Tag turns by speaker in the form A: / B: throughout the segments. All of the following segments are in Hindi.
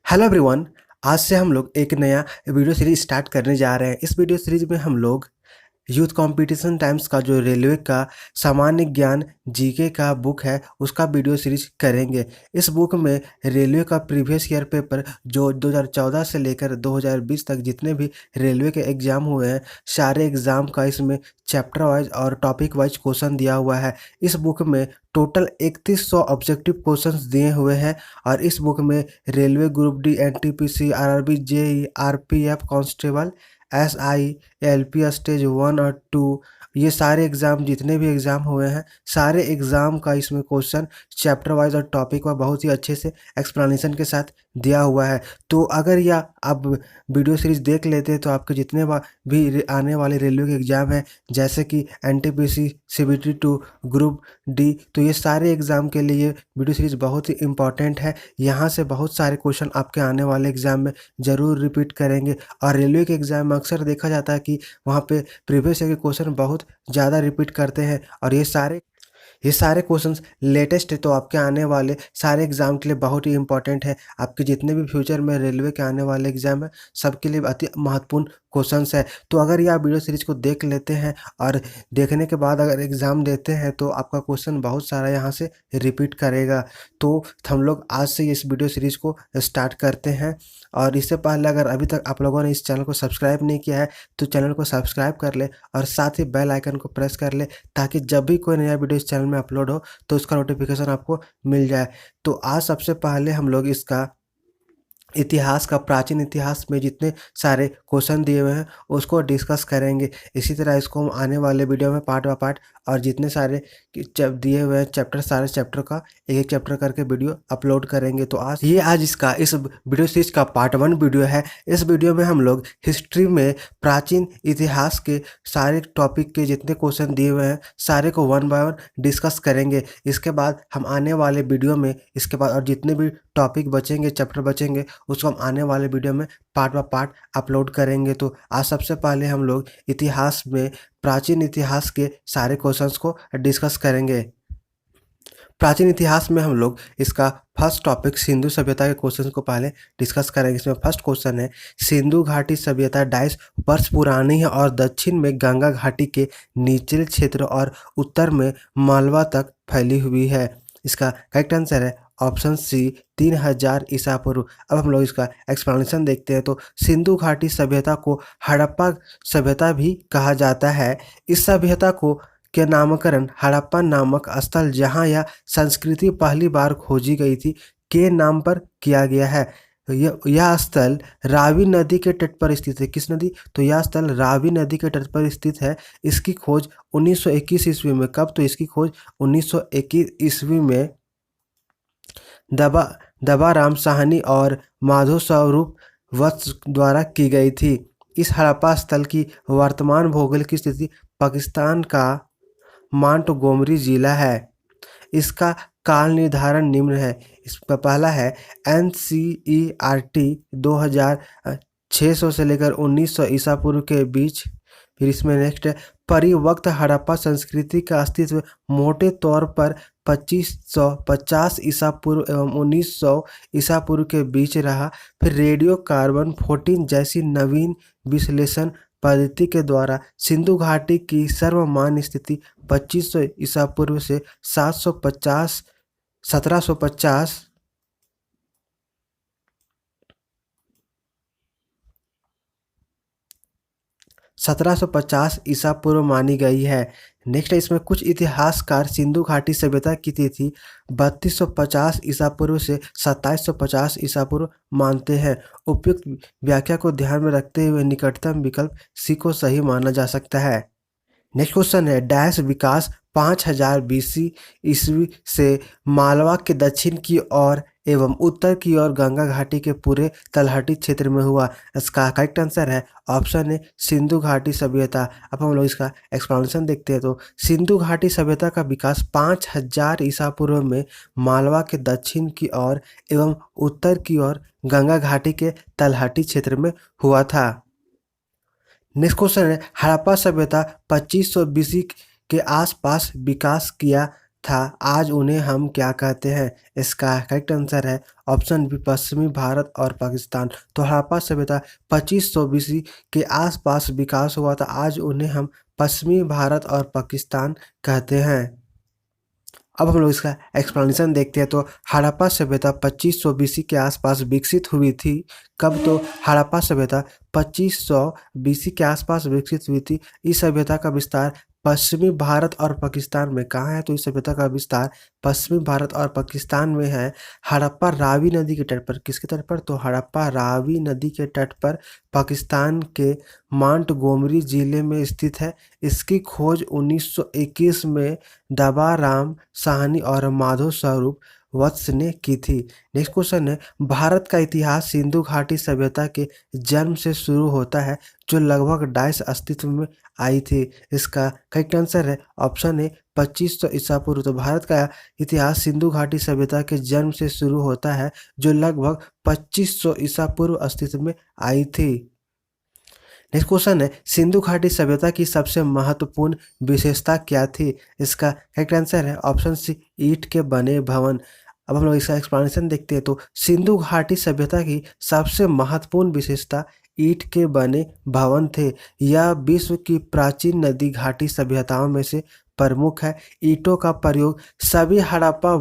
A: Hello everyone. आज से हम लोग एक नया वीडियो सीरीज स्टार्ट करने जा रहे हैं। इस वीडियो सीरीज में हम लोग यूथ कंपटीशन टाइम्स का जो रेलवे का सामान्य ज्ञान जीके का बुक है उसका वीडियो सीरीज करेंगे। इस बुक में रेलवे का प्रीवियस ईयर पेपर जो 2014 से लेकर 2020 तक जितने भी रेलवे के एग्ज़ाम हुए हैं सारे एग्ज़ाम का इसमें चैप्टर वाइज और टॉपिक वाइज क्वेश्चन दिया हुआ है। इस बुक में टोटल 3100 ऑब्जेक्टिव क्वेश्चंस दिए हुए हैं और इस बुक में railway group D, NTPC, RRB, JE, RPF constable, SI, LP stage 1 और 2 ये सारे एग्ज़ाम जितने भी एग्ज़ाम हुए हैं सारे एग्ज़ाम का इसमें क्वेश्चन चैप्टर वाइज और टॉपिक वाइज बहुत ही अच्छे से एक्सप्लेनेशन के साथ दिया हुआ है। तो अगर यह आप वीडियो सीरीज देख लेते हैं तो आपके जितने भी आने वाले रेलवे के एग्ज़ाम हैं जैसे कि एनटीपीसी, सीबीटी 2, ग्रुप डी, तो ये सारे एग्ज़ाम के लिए वीडियो सीरीज बहुत ही इम्पॉर्टेंट है। यहाँ से बहुत सारे क्वेश्चन आपके आने वाले एग्ज़ाम में ज़रूर रिपीट करेंगे और रेलवे के एग्ज़ाम में अक्सर देखा जाता है कि वहाँ पे प्रीवियस ईयर के क्वेश्चन बहुत ज़्यादा रिपीट करते हैं और ये सारे क्वेश्चंस लेटेस्ट है, तो आपके आने वाले सारे एग्ज़ाम के लिए बहुत ही इंपॉर्टेंट है। आपके जितने भी फ्यूचर में रेलवे के आने वाले एग्ज़ाम है सबके लिए अति महत्वपूर्ण क्वेश्चंस है। तो अगर ये आप वीडियो सीरीज को देख लेते हैं और देखने के बाद अगर एग्ज़ाम देते हैं तो आपका क्वेश्चन बहुत सारा यहाँ से रिपीट करेगा। तो हम लोग आज से इस वीडियो सीरीज को स्टार्ट करते हैं और इससे पहले अगर अभी तक आप लोगों ने इस चैनल को सब्सक्राइब नहीं किया है तो चैनल को सब्सक्राइब कर ले और साथ ही बेल आइकन को प्रेस कर ले ताकि जब भी कोई नया वीडियो इस चैनल में अपलोड हो तो उसका नोटिफिकेशन आपको मिल जाए। तो आज सबसे पहले हम लोग इसका इतिहास का प्राचीन इतिहास में जितने सारे क्वेश्चन दिए हुए हैं उसको डिस्कस करेंगे। इसी तरह इसको हम आने वाले वीडियो में पार्ट बाय पार्ट और जितने सारे दिए हुए हैं चैप्टर सारे चैप्टर का एक एक चैप्टर करके वीडियो अपलोड करेंगे। तो आज इसका इस वीडियो सीरीज का पार्ट 1 वीडियो है। इस वीडियो में हम लोग हिस्ट्री में प्राचीन इतिहास के सारे टॉपिक के जितने क्वेश्चन दिए हुए हैं सारे को 1 बाय 1 डिस्कस करेंगे। इसके बाद हम आने वाले वीडियो में इसके बाद और जितने भी टॉपिक बचेंगे चैप्टर बचेंगे उसको हम आने वाले वीडियो में पार्ट बाय पार्ट अपलोड करेंगे। तो आज सबसे पहले हम लोग इतिहास में प्राचीन इतिहास के सारे क्वेश्चंस को डिस्कस करेंगे। प्राचीन इतिहास में हम लोग इसका फर्स्ट टॉपिक सिंधु सभ्यता के क्वेश्चन को पहले डिस्कस करेंगे। इसमें फर्स्ट क्वेश्चन है सिंधु घाटी सभ्यता 250 वर्ष पुरानी है और दक्षिण में गंगा घाटी के निचले क्षेत्र और उत्तर में मालवा तक फैली हुई है। इसका करेक्ट आंसर है ऑप्शन सी 3000 ईसा पूर्व। अब हम लोग इसका एक्सप्लेनेशन देखते हैं। तो सिंधु घाटी सभ्यता को हड़प्पा सभ्यता भी कहा जाता है। इस सभ्यता को के नामकरण हड़प्पा नामक स्थल जहां यह संस्कृति पहली बार खोजी गई थी के नाम पर किया गया है। यह स्थल रावी नदी के तट पर स्थित है। किस नदी? तो यह स्थल रावी नदी के तट पर स्थित है। इसकी खोज 1921 ईस्वी में कब? तो इसकी खोज 1921 ईस्वी में दबा दबा राम साहनी और माधव स्वरूप वत्स द्वारा की गई थी। इस हड़प्पा स्थल की वर्तमान भौगोलिक स्थिति पाकिस्तान का मांटगोमरी जिला है। इसका काल निर्धारण निम्न है। इसका पहला है NCERT 2600 से लेकर 1900 ईसा पूर्व के बीच। फिर इसमें नेक्स्ट है परिवक्त हड़प्पा संस्कृति का अस्तित्व मोटे तौर पर 2550 ईसा पूर्व एवं 1900 ईसा पूर्व के बीच रहा। फिर रेडियो कार्बन 14 जैसी नवीन विश्लेषण पद्धति के द्वारा सिंधु घाटी की सर्वमान्य स्थिति 2500 ईसा पूर्व से 1750 ईसा पूर्व मानी गई है। नेक्स्ट इसमें कुछ इतिहासकार सिंधु घाटी सभ्यता की तिथि 3250 ईसा पूर्व से 2750 ईसा पूर्व मानते हैं। उपयुक्त व्याख्या को ध्यान में रखते हुए निकटतम विकल्प सी को सही माना जा सकता है। नेक्स्ट क्वेश्चन है डैश विकास 5000 BC ईस्वी से मालवा के दक्षिण की ओर एवं उत्तर की ओर गंगा घाटी के पूरे तलहटी क्षेत्र में हुआ। इसका करेक्ट आंसर है ऑप्शन ए सिंधु घाटी सभ्यता। अब हम लोग इसका एक्सप्लेनेशन देखते हैं। तो सिंधु घाटी सभ्यता का विकास 5000 ईसा पूर्व में मालवा के दक्षिण की ओर एवं उत्तर की ओर गंगा घाटी के तलहटी क्षेत्र में हुआ था। नेक्स्ट क्वेश्चन है हड़प्पा सभ्यता 2500 BC के आसपास विकास किया था, आज उन्हें हम क्या कहते हैं? इसका करेक्ट आंसर है ऑप्शन बी पश्चिमी भारत और पाकिस्तान। तो हड़प्पा सभ्यता 2500 बीसी के आसपास विकास हुआ था, आज उन्हें हम पश्चिमी भारत और पाकिस्तान कहते हैं। अब हम लोग इसका एक्सप्लेनेशन देखते हैं। तो हड़प्पा सभ्यता 2500 बीसी के आसपास विकसित हुई थी। कब? तो हड़प्पा सभ्यता 2500 बीसी के आसपास विकसित हुई थी। इस सभ्यता का विस्तार पश्चिमी भारत और पाकिस्तान में कहाँ है? तो इस सभ्यता का विस्तार पश्चिमी भारत और पाकिस्तान में है। हड़प्पा रावी नदी के तट पर। किसके तट पर? तो हड़प्पा रावी नदी के तट पर पाकिस्तान के मांटगोमरी जिले में स्थित है। इसकी खोज 1921 में दबा राम साहनी और माधव स्वरूप वत्स ने की थी। नेक्स्ट क्वेश्चन है, भारत का इतिहास सिंधु घाटी सभ्यता के जन्म से शुरू होता है, जो लगभग 250 अस्तित्व में आई थी। इसका करेक्ट आंसर है ऑप्शन ए 2500 ईसा पूर्व। तो भारत का इतिहास सिंधु घाटी सभ्यता के जन्म से शुरू होता है, जो लगभग 2500 ईसा पूर्व अस्तित्व में आई थी। नेक्स्ट क्वेश्चन है, सिंधु घाटी सभ्यता की सबसे महत्वपूर्ण विशेषता क्या थी? इसका करेक्ट आंसर है ऑप्शन सी ईंट के बने भवन। अब हम लोग इसका एक्सप्लेनेशन देखते हैं। तो सिंधु घाटी सभ्यता की सबसे महत्वपूर्ण विशेषता ईंट के बने भवन थे। यह विश्व की प्राचीन नदी घाटी सभ्यताओं में से प्रमुख है। ईंटों का प्रयोग सभी हड़प्पा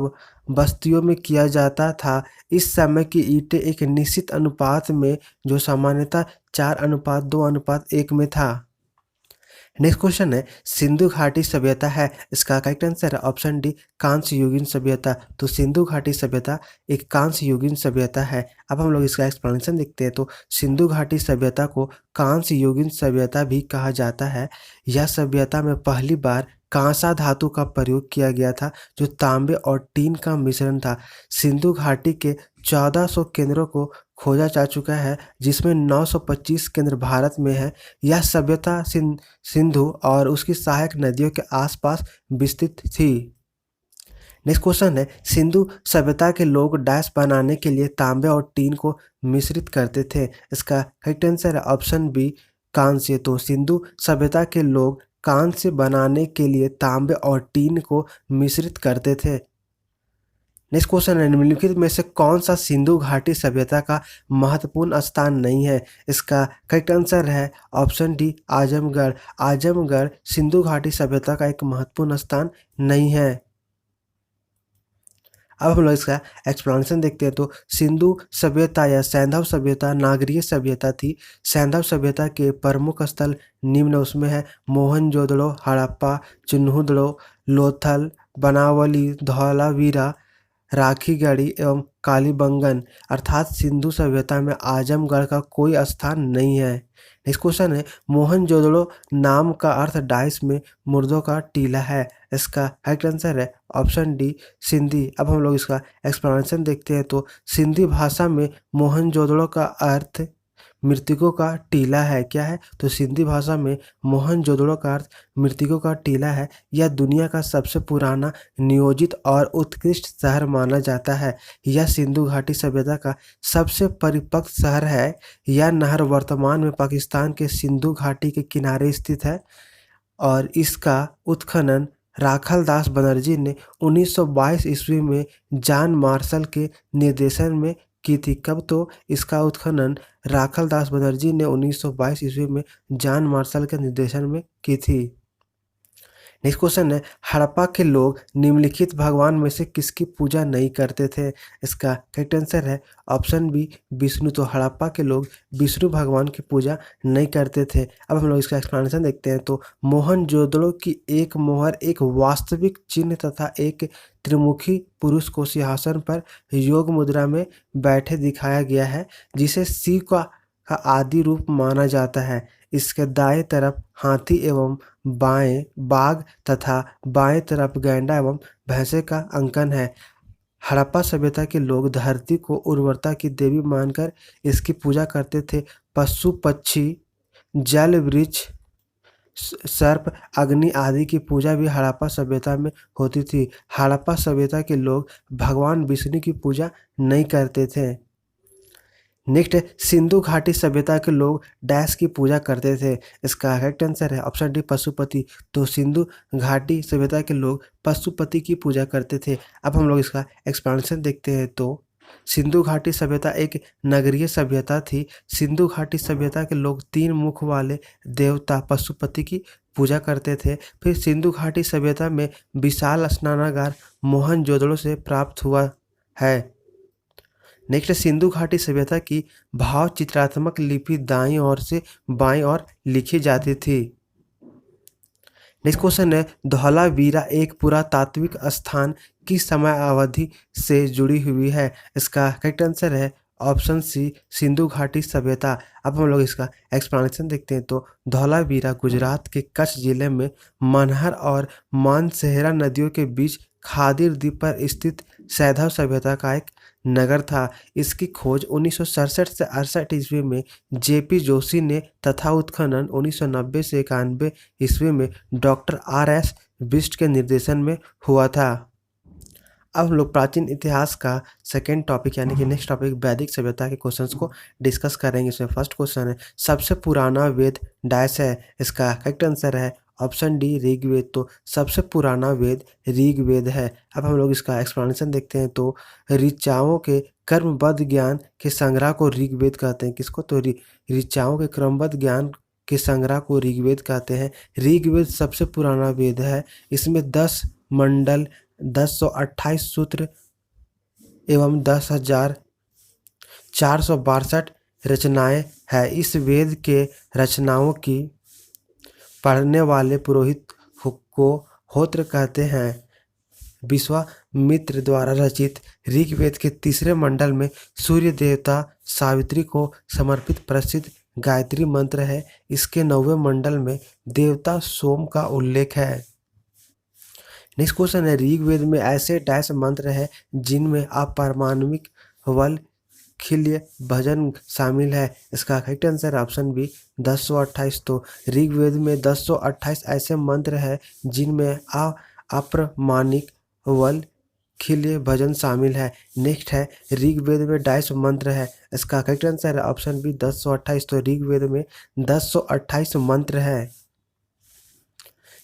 A: बस्तियों में किया जाता था। इस समय की ईंटें एक निश्चित अनुपात में, जो सामान्यतः 4:2:1 में था। नेक्स्ट क्वेश्चन है, सिंधु घाटी सभ्यता है, इसका करेक्ट आंसर है ऑप्शन डी कांस्य युगीन सभ्यता। तो सिंधु घाटी सभ्यता एक कांस्य युगीन सभ्यता है। अब हम लोग इसका एक्सप्लेनेशन देखते हैं। तो सिंधु घाटी सभ्यता को कांस्य युगीन सभ्यता भी कहा जाता है। यह सभ्यता में पहली बार कांसा धातु का प्रयोग किया गया था, जो तांबे और टीन का मिश्रण था। सिंधु घाटी के 1400 केंद्रों को खोजा जा चुका है, जिसमें 925 केंद्र भारत में है। यह सभ्यता सिंधु और उसकी सहायक नदियों के आसपास विस्तृत थी। नेक्स्ट क्वेश्चन है, सिंधु सभ्यता के लोग डैश बनाने के लिए तांबे और टीन को मिश्रित करते थे। इसका करेक्ट आंसर है ऑप्शन बी कांस्य। तो सिंधु सभ्यता के लोग कांस्य बनाने के लिए तांबे और टीन को मिश्रित करते थे। नेक्स्ट क्वेश्चन है, निम्नलिखित में से कौन सा सिंधु घाटी सभ्यता का महत्वपूर्ण स्थान नहीं है? इसका करेक्ट आंसर है ऑप्शन डी आजमगढ़। आजमगढ़ सिंधु घाटी सभ्यता का एक महत्वपूर्ण स्थान नहीं है। अब हम लोग इसका एक्सप्लेनेशन देखते हैं। तो सिंधु सभ्यता या सैंधव सभ्यता नागरीय सभ्यता थी। सैंधव सभ्यता के प्रमुख स्थल निम्न उसमें है मोहनजोदड़ो, हड़प्पा, चिन्हुदड़ो, लोथल, बनावली, धौलावीरा, राखीगढ़ी एवं कालीबंगन। अर्थात सिंधु सभ्यता में आजमगढ़ का कोई स्थान नहीं है। नेक्स्ट क्वेश्चन है, मोहनजोदड़ो नाम का अर्थ डाइस में मुर्दों का टीला है। इसका करेक्ट आंसर है ऑप्शन डी सिंधी। अब हम लोग इसका एक्सप्लेनेशन देखते हैं। तो सिंधी भाषा में मोहनजोदड़ो का अर्थ मृतकों का टीला है। क्या है? तो सिंधी भाषा में मोहनजोदड़ो का अर्थ मृतकों का टीला है। यह दुनिया का सबसे पुराना नियोजित और उत्कृष्ट शहर माना जाता है। यह सिंधु घाटी सभ्यता का सबसे परिपक्व शहर है। यह नहर वर्तमान में पाकिस्तान के सिंधु घाटी के किनारे स्थित है और इसका उत्खनन राखल दास बनर्जी ने 1922 ईस्वी में जॉन मार्शल के निर्देशन में की थी। कब? तो इसका उत्खनन राखल दास बनर्जी ने 1922 ईस्वी में जॉन मार्शल के निर्देशन में की थी। नेक्स्ट क्वेश्चन है, हड़प्पा के लोग निम्नलिखित भगवान में से किसकी पूजा नहीं करते थे? इसका करेक्ट आंसर है ऑप्शन बी विष्णु। तो हड़प्पा के लोग विष्णु भगवान की पूजा नहीं करते थे। अब हम लोग इसका एक्सप्लेनेशन देखते हैं। तो मोहनजोदड़ो की एक मोहर एक वास्तविक चिन्ह तथा एक त्रिमुखी पुरुष को सिंहासन पर योग मुद्रा में बैठे दिखाया गया है, जिसे शिव का आदि रूप माना जाता है। इसके दाएं तरफ हाथी एवं बाएं बाघ तथा बाएं तरफ गैंडा एवं भैंसे का अंकन है। हड़प्पा सभ्यता के लोग धरती को उर्वरता की देवी मानकर इसकी पूजा करते थे। पशु पक्षी जल वृक्ष सर्प अग्नि आदि की पूजा भी हड़प्पा सभ्यता में होती थी। हड़प्पा सभ्यता के लोग भगवान विष्णु की पूजा नहीं करते थे। नेक्स्ट है सिंधु घाटी सभ्यता के लोग डैश की पूजा करते थे। इसका करेक्ट आंसर है ऑप्शन डी पशुपति। तो सिंधु घाटी सभ्यता के लोग पशुपति की पूजा करते थे। अब हम लोग इसका एक्सपेंशन देखते हैं। तो सिंधु घाटी सभ्यता एक नगरीय सभ्यता थी। सिंधु घाटी सभ्यता के लोग 3 मुख वाले देवता पशुपति की पूजा करते थे। फिर सिंधु घाटी सभ्यता में विशाल स्नानागार मोहनजोदड़ो से प्राप्त हुआ है। नेक्स्ट सिंधु घाटी सभ्यता की भाव चित्रात्मक लिपि दाईं ओर से बाईं ओर लिखी जाती थी। नेक्स्ट क्वेश्चन है धौलावीरा एक पुरातात्विक स्थान की समय अवधि से जुड़ी हुई है। इसका करेक्ट आंसर है ऑप्शन सी सिंधु घाटी सभ्यता। अब हम लोग इसका एक्सप्लेनेशन देखते हैं। तो धौलावीरा गुजरात के कच्छ जिले में मनहर और मानसहेरा नदियों के बीच खादिर द्वीप पर स्थित सैधव सभ्यता का एक नगर था। इसकी खोज 1967 से 68 ईस्वी में जेपी जोशी ने तथा उत्खनन 1990 से 91 ईस्वी में डॉक्टर आर.एस. बिष्ट के निर्देशन में हुआ था। अब हम लोग प्राचीन इतिहास का सेकेंड टॉपिक यानी कि नेक्स्ट टॉपिक वैदिक सभ्यता के क्वेश्चंस को डिस्कस करेंगे। इसमें फर्स्ट क्वेश्चन है सबसे पुराना वेद डैश है। इसका करेक्ट आंसर है ऑप्शन डी ऋग्वेद। तो सबसे पुराना वेद ऋग्वेद है। अब हम लोग इसका एक्सप्लेनेशन देखते हैं। तो ऋचाओं के कर्मबद्ध ज्ञान के संग्रह को ऋग्वेद कहते हैं। किसको? तो ऋचाओं के क्रमबद्ध ज्ञान के संग्रह को ऋग्वेद कहते हैं। ऋग्वेद सबसे पुराना वेद है। इसमें 10 मंडल 1028 सूत्र एवं 10,462 रचनाएं हैं। इस वेद के रचनाओं की पढ़ने वाले पुरोहित को होत्र कहते हैं। विश्वामित्र द्वारा रचित ऋग्वेद के तीसरे मंडल में सूर्य देवता सावित्री को समर्पित प्रसिद्ध गायत्री मंत्र है। इसके 9वें मंडल में देवता सोम का उल्लेख है। नेक्स्ट क्वेश्चन है ऋग्वेद में ऐसे डैश मंत्र है जिनमें अपारमाणविक बल खिल्य भजन शामिल है। इसका करेक्ट आंसर ऑप्शन बी 1028। तो ऋग्वेद में 1028 ऐसे मंत्र है जिनमें अप्रमाणिक बल खिल्य भजन शामिल है। नेक्स्ट है ऋग्वेद में डैश मंत्र है। इसका करेक्ट आंसर है ऑप्शन बी 1028। तो ऋग्वेद में 1028 मंत्र है।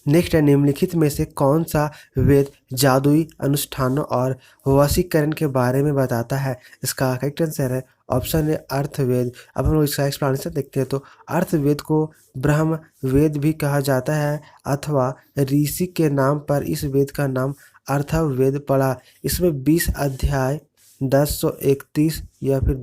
A: नेक्स्ट है निम्नलिखित में से कौन सा वेद जादुई अनुष्ठानों और वशीकरण के बारे में बताता है। इसका करेक्ट आंसर है ऑप्शन ए अर्थवेद। अब हम लोग इसका एक्सप्लेनेशन देखते हैं। तो अर्थवेद को ब्रह्म वेद भी कहा जाता है अथवा ऋषि के नाम पर इस वेद का नाम अर्थवेद पड़ा। इसमें 20 अध्याय 1031 या फिर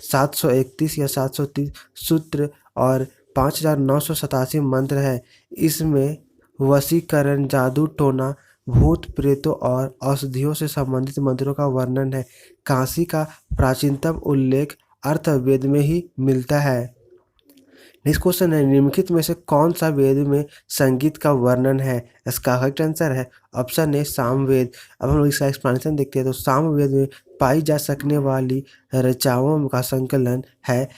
A: 731 या 730 सूत्र और 5987 मंत्र है। इसमें वशीकरण जादू टोना भूत प्रेतों और औषधियों से संबंधित मंत्रों का वर्णन है। काशी का प्राचीनतम उल्लेख अर्थवेद में ही मिलता है। नेक्स्ट क्वेश्चन है निम्नलिखित में से कौन सा वेद में संगीत का वर्णन है। इसका करेक्ट आंसर है ऑप्शन ए सामवेद। अब हम लोग इसका एक्सप्लेनेशन देखते हैं। तो सामवेद में पाई जा सकने वाली ऋचाओं का संकलन है।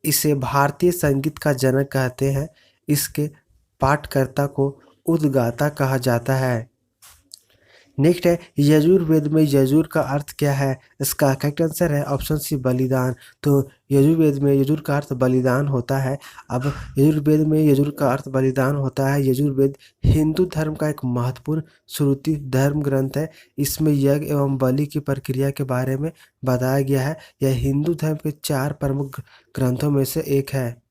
A: इसे भारतीय संगीत का जनक कहते हैं। इसके पाठकर्ता को उद्गाता कहा जाता है। नेक्स्ट है यजुर्वेद में यजुर का अर्थ क्या है। इसका करेक्ट आंसर है ऑप्शन सी बलिदान। तो यजुर्वेद में यजुर का अर्थ बलिदान होता है। अब यजुर्वेद में यजुर का अर्थ बलिदान होता है। यजुर्वेद हिंदू धर्म का एक महत्वपूर्ण श्रुति धर्म ग्रंथ है। इसमें यज्ञ एवं बलि की प्रक्रिया के बारे में बताया गया है। यह हिंदू धर्म के 4 प्रमुख ग्रंथों में से एक है।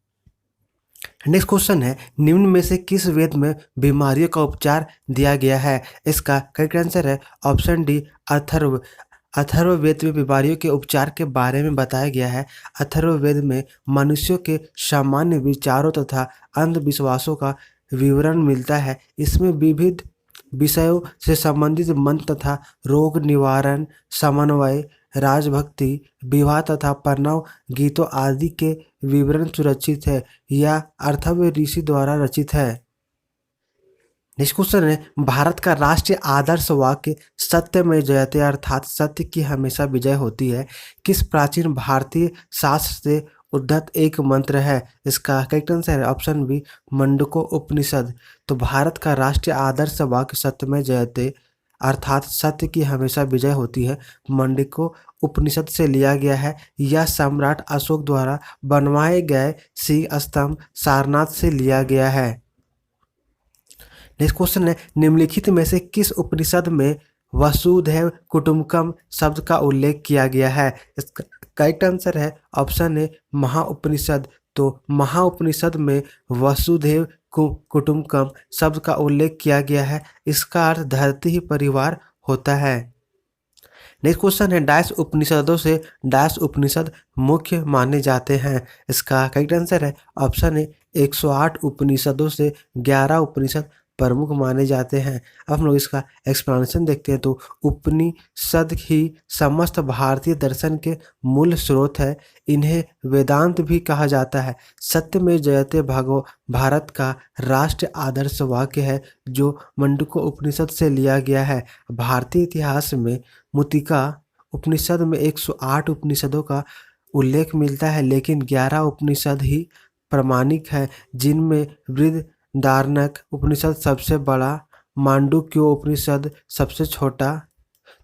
A: नेक्स्ट क्वेश्चन है निम्न में से किस वेद में बीमारियों का उपचार दिया गया है। इसका करेक्ट आंसर है ऑप्शन डी अथर्व। अथर्ववेद में बीमारियों के उपचार के बारे में बताया गया है। अथर्ववेद में मनुष्यों के सामान्य विचारों तथा अंधविश्वासों का विवरण मिलता है। इसमें विविध विषयों से संबंधित मंत्र तथा रोग निवारण समन्वय राजभक्ति विवाह तथा प्रणव गीतों आदि के विवरण सुरक्षित है। यह अथर्व ऋषि द्वारा रचित है। नेक्स्ट क्वेश्चन है भारत का राष्ट्रीय आदर्श वाक्य सत्य में जयते अर्थात सत्य की हमेशा विजय होती है किस प्राचीन भारतीय शास्त्र से उद्धत एक मंत्र है। इसका करेक्ट आंसर है ऑप्शन बी मंडको उपनिषद। तो भारत का राष्ट्रीय आदर्श वाक्य सत्य में जयते अर्थात सत्य की हमेशा विजय होती है, मांडुक्य उपनिषद से लिया गया है। यह सम्राट अशोक द्वारा बनवाए गए सिंह स्तंभ सारनाथ से लिया गया है। नेक्स्ट क्वेश्चन है, निम्नलिखित में से किस उपनिषद में वसुधैव कुटुंबकम शब्द का उल्लेख किया गया है? इसका करेक्ट आंसर है ऑप्शन ए महाउपनिषद। तो महाउपनिषद में वसुधैव कुटुंबकम शब्द का उल्लेख किया गया है। इसका अर्थ धरती ही परिवार होता है। नेक्स्ट क्वेश्चन है, डैश उपनिषदों से डैश उपनिषद मुख्य माने जाते हैं? इसका करेक्ट आंसर है ऑप्शन ए 108 उपनिषदों से 11 उपनिषद प्रमुख माने जाते हैं। अब हम लोग इसका एक्सप्लेनेशन देखते हैं। तो उपनिषद ही समस्त भारतीय दर्शन के मूल स्रोत है। इन्हें वेदांत भी कहा जाता है। सत्य में जयते भागो भारत का राष्ट्र आदर्श वाक्य है, जो मांडुक्य उपनिषद से लिया गया है। भारतीय इतिहास में मुतिका उपनिषद में 108 उपनिषदों का उल्लेख मिलता है, लेकिन 11 उपनिषद ही प्रामाणिक है, जिनमें बृहदारण्यक उपनिषद सबसे बड़ा, मांडुक्य उपनिषद सबसे छोटा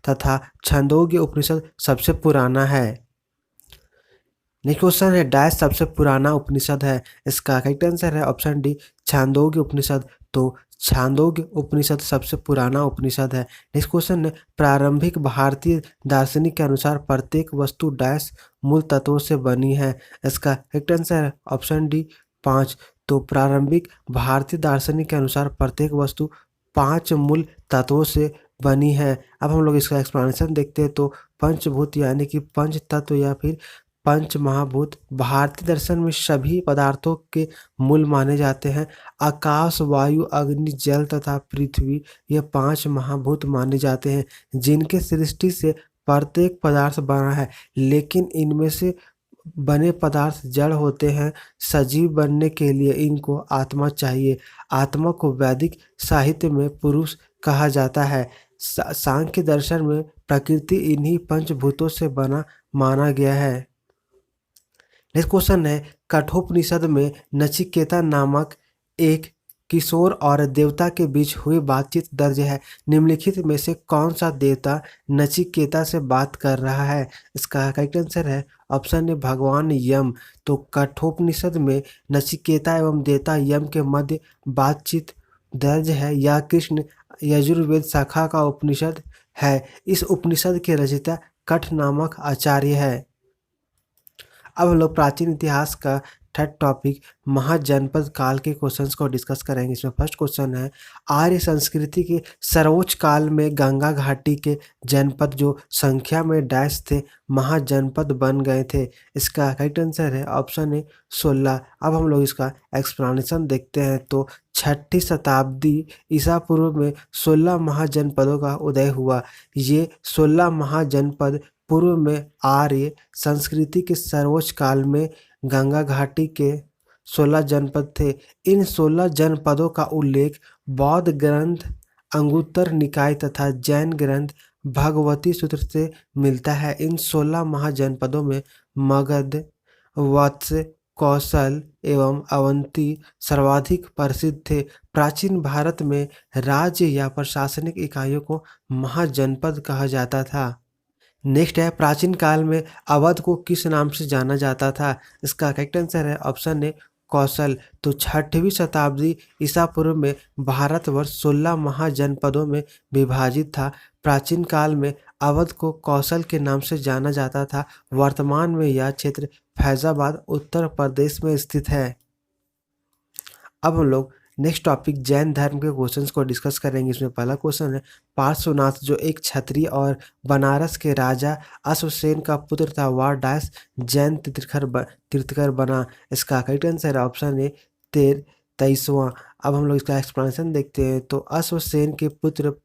A: तथा छांदोग्य उपनिषद सबसे पुराना है। नेक्स्ट क्वेश्चन है, डैश सबसे पुराना उपनिषद है? इसका करेक्ट आंसर है ऑप्शन डी छांदोग्य उपनिषद। तो छांदोग्य उपनिषद सबसे पुराना उपनिषद है। नेक्स्ट क्वेश्चन है, प्रारंभिक भारतीय दार्शनिक के अनुसार प्रत्येक वस्तु डैश मूल तत्वों से बनी है? इसका करेक्ट आंसर है ऑप्शन डी 5। तो प्रारंभिक भारतीय दार्शनिक के अनुसार प्रत्येक वस्तु 5 मूल तत्वों से बनी है। अब हम लोग इसका एक्सप्लेनेशन देखते हैं। तो पंचभूत यानी कि पंच तत्व या फिर पंच महाभूत भारतीय दर्शन में सभी पदार्थों के मूल माने जाते हैं। आकाश, वायु, अग्नि, जल तथा पृथ्वी ये 5 महाभूत माने जाते हैं, जिनके सृष्टि से प्रत्येक पदार्थ बना है। लेकिन इनमें से बने पदार्थ जड़ होते हैं। सजीव बनने के लिए इनको आत्मा चाहिए। आत्मा को वैदिक साहित्य में पुरुष कहा जाता है। सांख्य दर्शन में प्रकृति इन्हीं पंचभूतों से बना माना गया है। नेक्स्ट क्वेश्चन है, कठोपनिषद में नचिकेता नामक एक किशोर और देवता के बीच हुई बातचीत दर्ज है। निम्नलिखित में से कौन सा देवता नचिकेता से बात कर रहा है? इसका करेक्ट आंसर है ऑप्शन ए भगवान यम। तो कठोपनिषद में नचिकेता एवं देवता यम के मध्य बातचीत दर्ज है। यह कृष्ण यजुर्वेद शाखा का उपनिषद है। इस उपनिषद के रचयिता कठ नामक आचार्य है। अब हम लोग प्राचीन इतिहास का थर्ड टॉपिक महाजनपद काल के क्वेश्चंस को डिस्कस करेंगे। इसमें फर्स्ट क्वेश्चन है, आर्य संस्कृति के सर्वोच्च काल में गंगा घाटी के जनपद जो संख्या में डैश थे महाजनपद बन गए थे? इसका करेक्ट आंसर है ऑप्शन ए 16। अब हम लोग इसका एक्सप्लेनेशन देखते हैं। तो 6ठी शताब्दी ईसा पूर्व में 16 महाजनपदों का उदय हुआ। ये 16 महाजनपद पूर्व में आर्य संस्कृति के सर्वोच्च काल में गंगा घाटी के 16 जनपद थे। इन 16 जनपदों का उल्लेख बौद्ध ग्रंथ अंगुत्तर निकाय तथा जैन ग्रंथ भगवती सूत्र से मिलता है। इन 16 महाजनपदों में मगध, वत्स, कौशल एवं अवंती सर्वाधिक प्रसिद्ध थे। प्राचीन भारत में राज्य या प्रशासनिक इकाइयों को महाजनपद कहा जाता था। नेक्स्ट है, प्राचीन काल में अवध को किस नाम से जाना जाता था? इसका करेक्ट आंसर है ऑप्शन ए कौशल। तो 6वीं शताब्दी ईसा पूर्व में भारतवर्ष 16 महाजनपदों में विभाजित था। प्राचीन काल में अवध को कौशल के नाम से जाना जाता था। वर्तमान में यह क्षेत्र फैजाबाद उत्तर प्रदेश में स्थित है। अब हम लोग नेक्स्ट टॉपिक जैन धर्म के क्वेश्चंस को डिस्कस करेंगे। इसमें पहला क्वेश्चन है, पार्श्वनाथ जो एक क्षत्रिय और बनारस के राजा अश्वसेन का पुत्र था, वह डैश जैन तीर्थकर बना? इसका करेक्ट आंसर है ऑप्शन ए 23वां। अब हम लोग इसका एक्सप्लेनेशन देखते हैं। तो अश्वसेन के पुत्र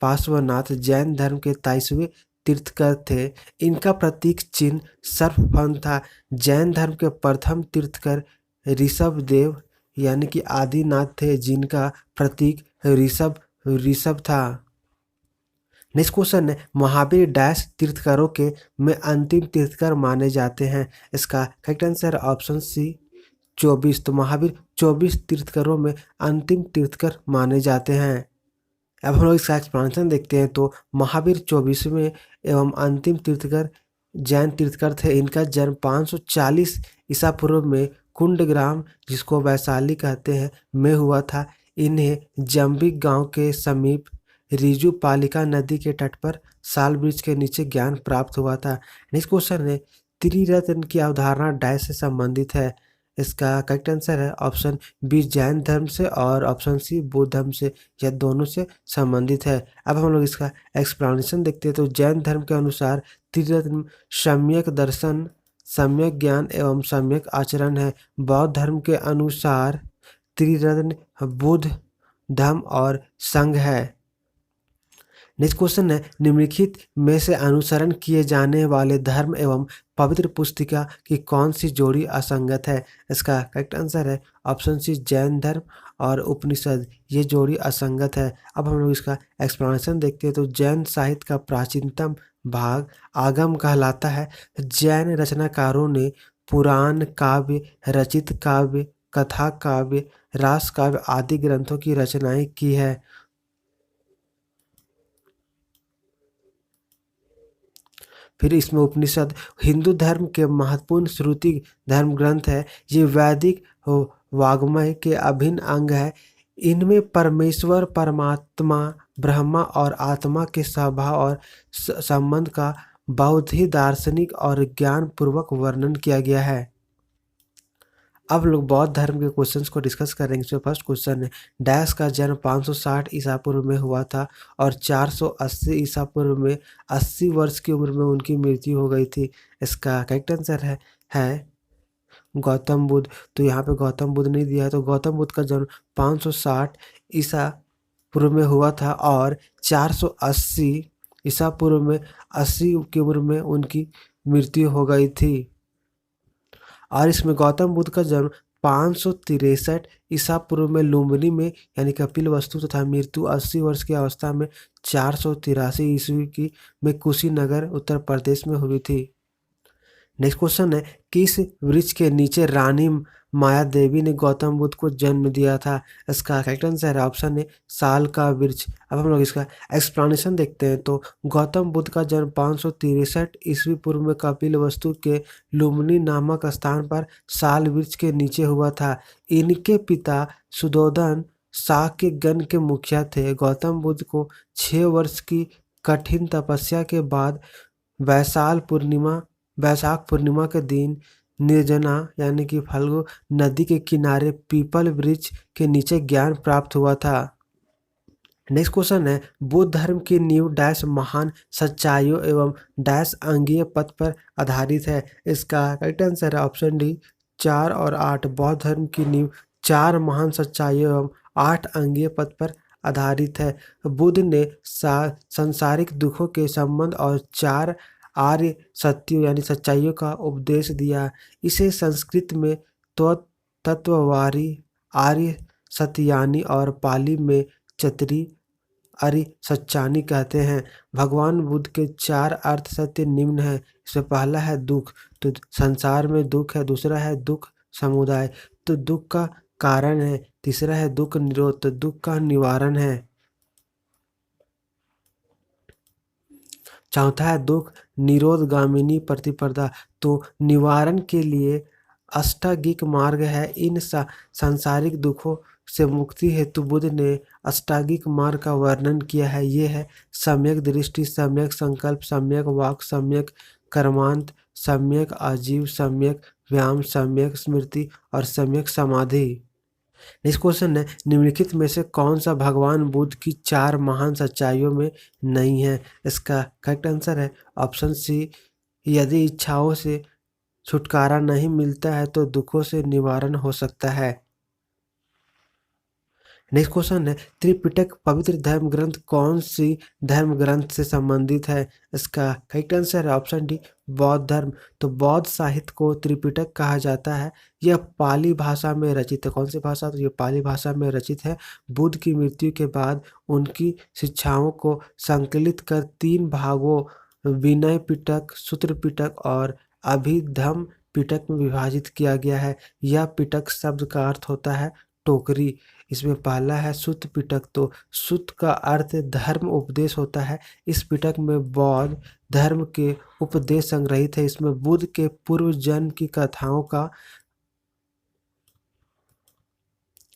A: पार्श्वनाथ जैन धर्म के 23वें तीर्थकर थे। इनका प्रतीक चिन्ह सर्पफल था। जैन धर्म के प्रथम तीर्थकर ऋषभदेव यानी कि आदिनाथ थे, जिनका प्रतीक ऋषभ था। नेक्स्ट क्वेश्चन है, महावीर डैश तीर्थकरों के में अंतिम तीर्थकर माने जाते हैं? इसका करेक्ट आंसर ऑप्शन सी 24। तो महावीर 24 तीर्थकरों में अंतिम तीर्थकर माने जाते हैं। अब हम लोग इसका एक्सप्लेनेशन देखते हैं। तो महावीर 24वें एवं अंतिम तीर्थकर जैन तीर्थकर थे। इनका जन्म 540 ईसा पूर्व में कुंडग्राम, जिसको वैशाली कहते हैं, में हुआ था। इन्हें जंबिक गांव के समीप रिजु पालिका नदी के तट पर साल वृक्ष के नीचे ज्ञान प्राप्त हुआ था। नेक्स्ट क्वेश्चन है, त्रिरत्न की अवधारणा डैश से संबंधित है। इसका करेक्ट आंसर है ऑप्शन बी जैन धर्म से और ऑप्शन सी बौद्ध धर्म से, यह दोनों से संबंधित है। अब हम लोग इसका एक्सप्लेनेशन देखते हैं। तो जैन धर्म के अनुसार त्रिरत्न सम्यक दर्शन, सम्यक ज्ञान एवं सम्यक आचरण है। बौद्ध धर्म के अनुसार त्रिरत्न बुद्ध, धम्म और संघ है। नेक्स्ट क्वेश्चन है, निम्नलिखित में से अनुसरण किए जाने वाले धर्म एवं पवित्र पुस्तिका की कौन सी जोड़ी असंगत है। इसका करेक्ट आंसर है ऑप्शन सी जैन धर्म और उपनिषद, ये जोड़ी असंगत है। अब हम लोग इसका एक्सप्लेनेशन देखते हैं। तो जैन साहित्य का प्राचीनतम भाग आगम कहलाता है। जैन रचनाकारों ने पुराण काव्य, रचित काव्य, कथा काव्य, रास काव्य आदि ग्रंथों की रचनाएं की है। फिर इसमें उपनिषद हिंदू धर्म के महत्वपूर्ण श्रुति धर्म ग्रंथ है। ये वैदिक वाग्मय के अभिन्न अंग है। इनमें परमेश्वर, परमात्मा, ब्रह्मा और आत्मा के स्वभाव और संबंध का बहुत ही दार्शनिक और ज्ञान पूर्वक वर्णन किया गया है। अब लोग बौद्ध धर्म के क्वेश्चंस को डिस्कस करेंगे। इसमें फर्स्ट क्वेश्चन है, डैश का जन्म 560 ईसा पूर्व में हुआ था और 480 ईसा पूर्व में 80 वर्ष की उम्र में उनकी मृत्यु हो गई थी। इसका करेक्ट आंसर है गौतम बुद्ध। तो यहाँ पे गौतम बुद्ध नहीं दिया है। तो गौतम बुद्ध का जन्म 560 ईसा पूर्व में हुआ था और 480 ईसा पूर्व में 80 की उम्र में उनकी मृत्यु हो गई थी। और इसमें गौतम बुद्ध का जन्म 563 ईसा पूर्व में लुम्बिनी में यानी कपिलवस्तु तथा मृत्यु 80 वर्ष की अवस्था में 483 ईस्वी की में कुशीनगर उत्तर प्रदेश में हुई थी। नेक्स्ट क्वेश्चन है, किस वृक्ष के नीचे रानी माया देवी ने गौतम बुद्ध को जन्म दिया था। इसका करेक्ट आंसर है ऑप्शन है साल का वृक्ष। अब हम लोग इसका एक्सप्लेनेशन देखते हैं। तो गौतम बुद्ध का जन्म 563 ईस्वी पूर्व में कपिलवस्तु के लुम्बिनी नामक स्थान पर साल वृक्ष के नीचे हुआ था। इनके पिता सुदोधन शाक्य गण के मुखिया थे। गौतम बुद्ध को 6 वर्ष की कठिन तपस्या के बाद वैशाख पूर्णिमा के दिन निर्जना यानी कि फल्गु नदी के किनारे पीपल वृक्ष के नीचे ज्ञान प्राप्त हुआ था। नेक्स्ट क्वेश्चन है, बुद्ध धर्म की नींव डैश महान सच्चाइयों एवं डैश अंगीय पथ पर आधारित है। इसका करेक्ट आंसर है ऑप्शन डी 4 और 8। बौद्ध धर्म की नींव 4 महान सच्चाइयों एवं 8 अंगीय पथ पर आधारित है। बुद्ध ने सांसारिक दुखों के संबंध और 4 आर्य सत्यों यानी सच्चाइयों का उपदेश दिया। इसे संस्कृत में तत्ववारी आर्य सत्यानी और पाली में चतरी आर्य सच्चानी कहते हैं। भगवान बुद्ध के 4 अर्थ सत्य निम्न है। इसमें पहला है दुख, तो संसार में दुख है। दूसरा है दुख समुदाय, तो दुख का कारण है। तीसरा है दुख निरोध, तो दुख का निवारण है। चौथा है दुख निरोधगामिनी प्रतिपदा, तो निवारण के लिए अष्टांगिक मार्ग है। इन सांसारिक दुखों से मुक्ति हेतु बुद्ध ने अष्टांगिक मार्ग का वर्णन किया है। ये है सम्यक दृष्टि, सम्यक संकल्प, सम्यक वाक, सम्यक कर्मांत, सम्यक आजीव, सम्यक व्यायाम, सम्यक स्मृति और सम्यक समाधि। नेक्स्ट क्वेश्चन है, निम्नलिखित में से कौन सा भगवान बुद्ध की 4 महान सच्चाइयों में नहीं है। इसका करेक्ट आंसर है ऑप्शन सी यदि इच्छाओं से छुटकारा नहीं मिलता है तो दुखों से निवारण हो सकता है। नेक्स्ट क्वेश्चन है, त्रिपिटक पवित्र धर्म ग्रंथ कौन सी धर्म ग्रंथ से संबंधित है। इसका करेक्ट आंसर है ऑप्शन डी बौद्ध धर्म। तो बौद्ध साहित्य को त्रिपिटक कहा जाता है। यह पाली भाषा में रचित है। कौन सी भाषा, तो ये पाली भाषा में रचित है। बुद्ध की मृत्यु के बाद उनकी शिक्षाओं को संकलित कर 3 भागों विनय पिटक, सूत्र पिटक और अभिधम्म पिटक में विभाजित किया गया है। यह पिटक शब्द का अर्थ होता है टोकरी। इसमें पहला है सुत्त पिटक। तो सुत्त का अर्थ धर्म उपदेश होता है। इस पिटक में बौद्ध धर्म के उपदेश संग्रहित है। इसमें बुद्ध के पूर्व जन्म की कथाओं का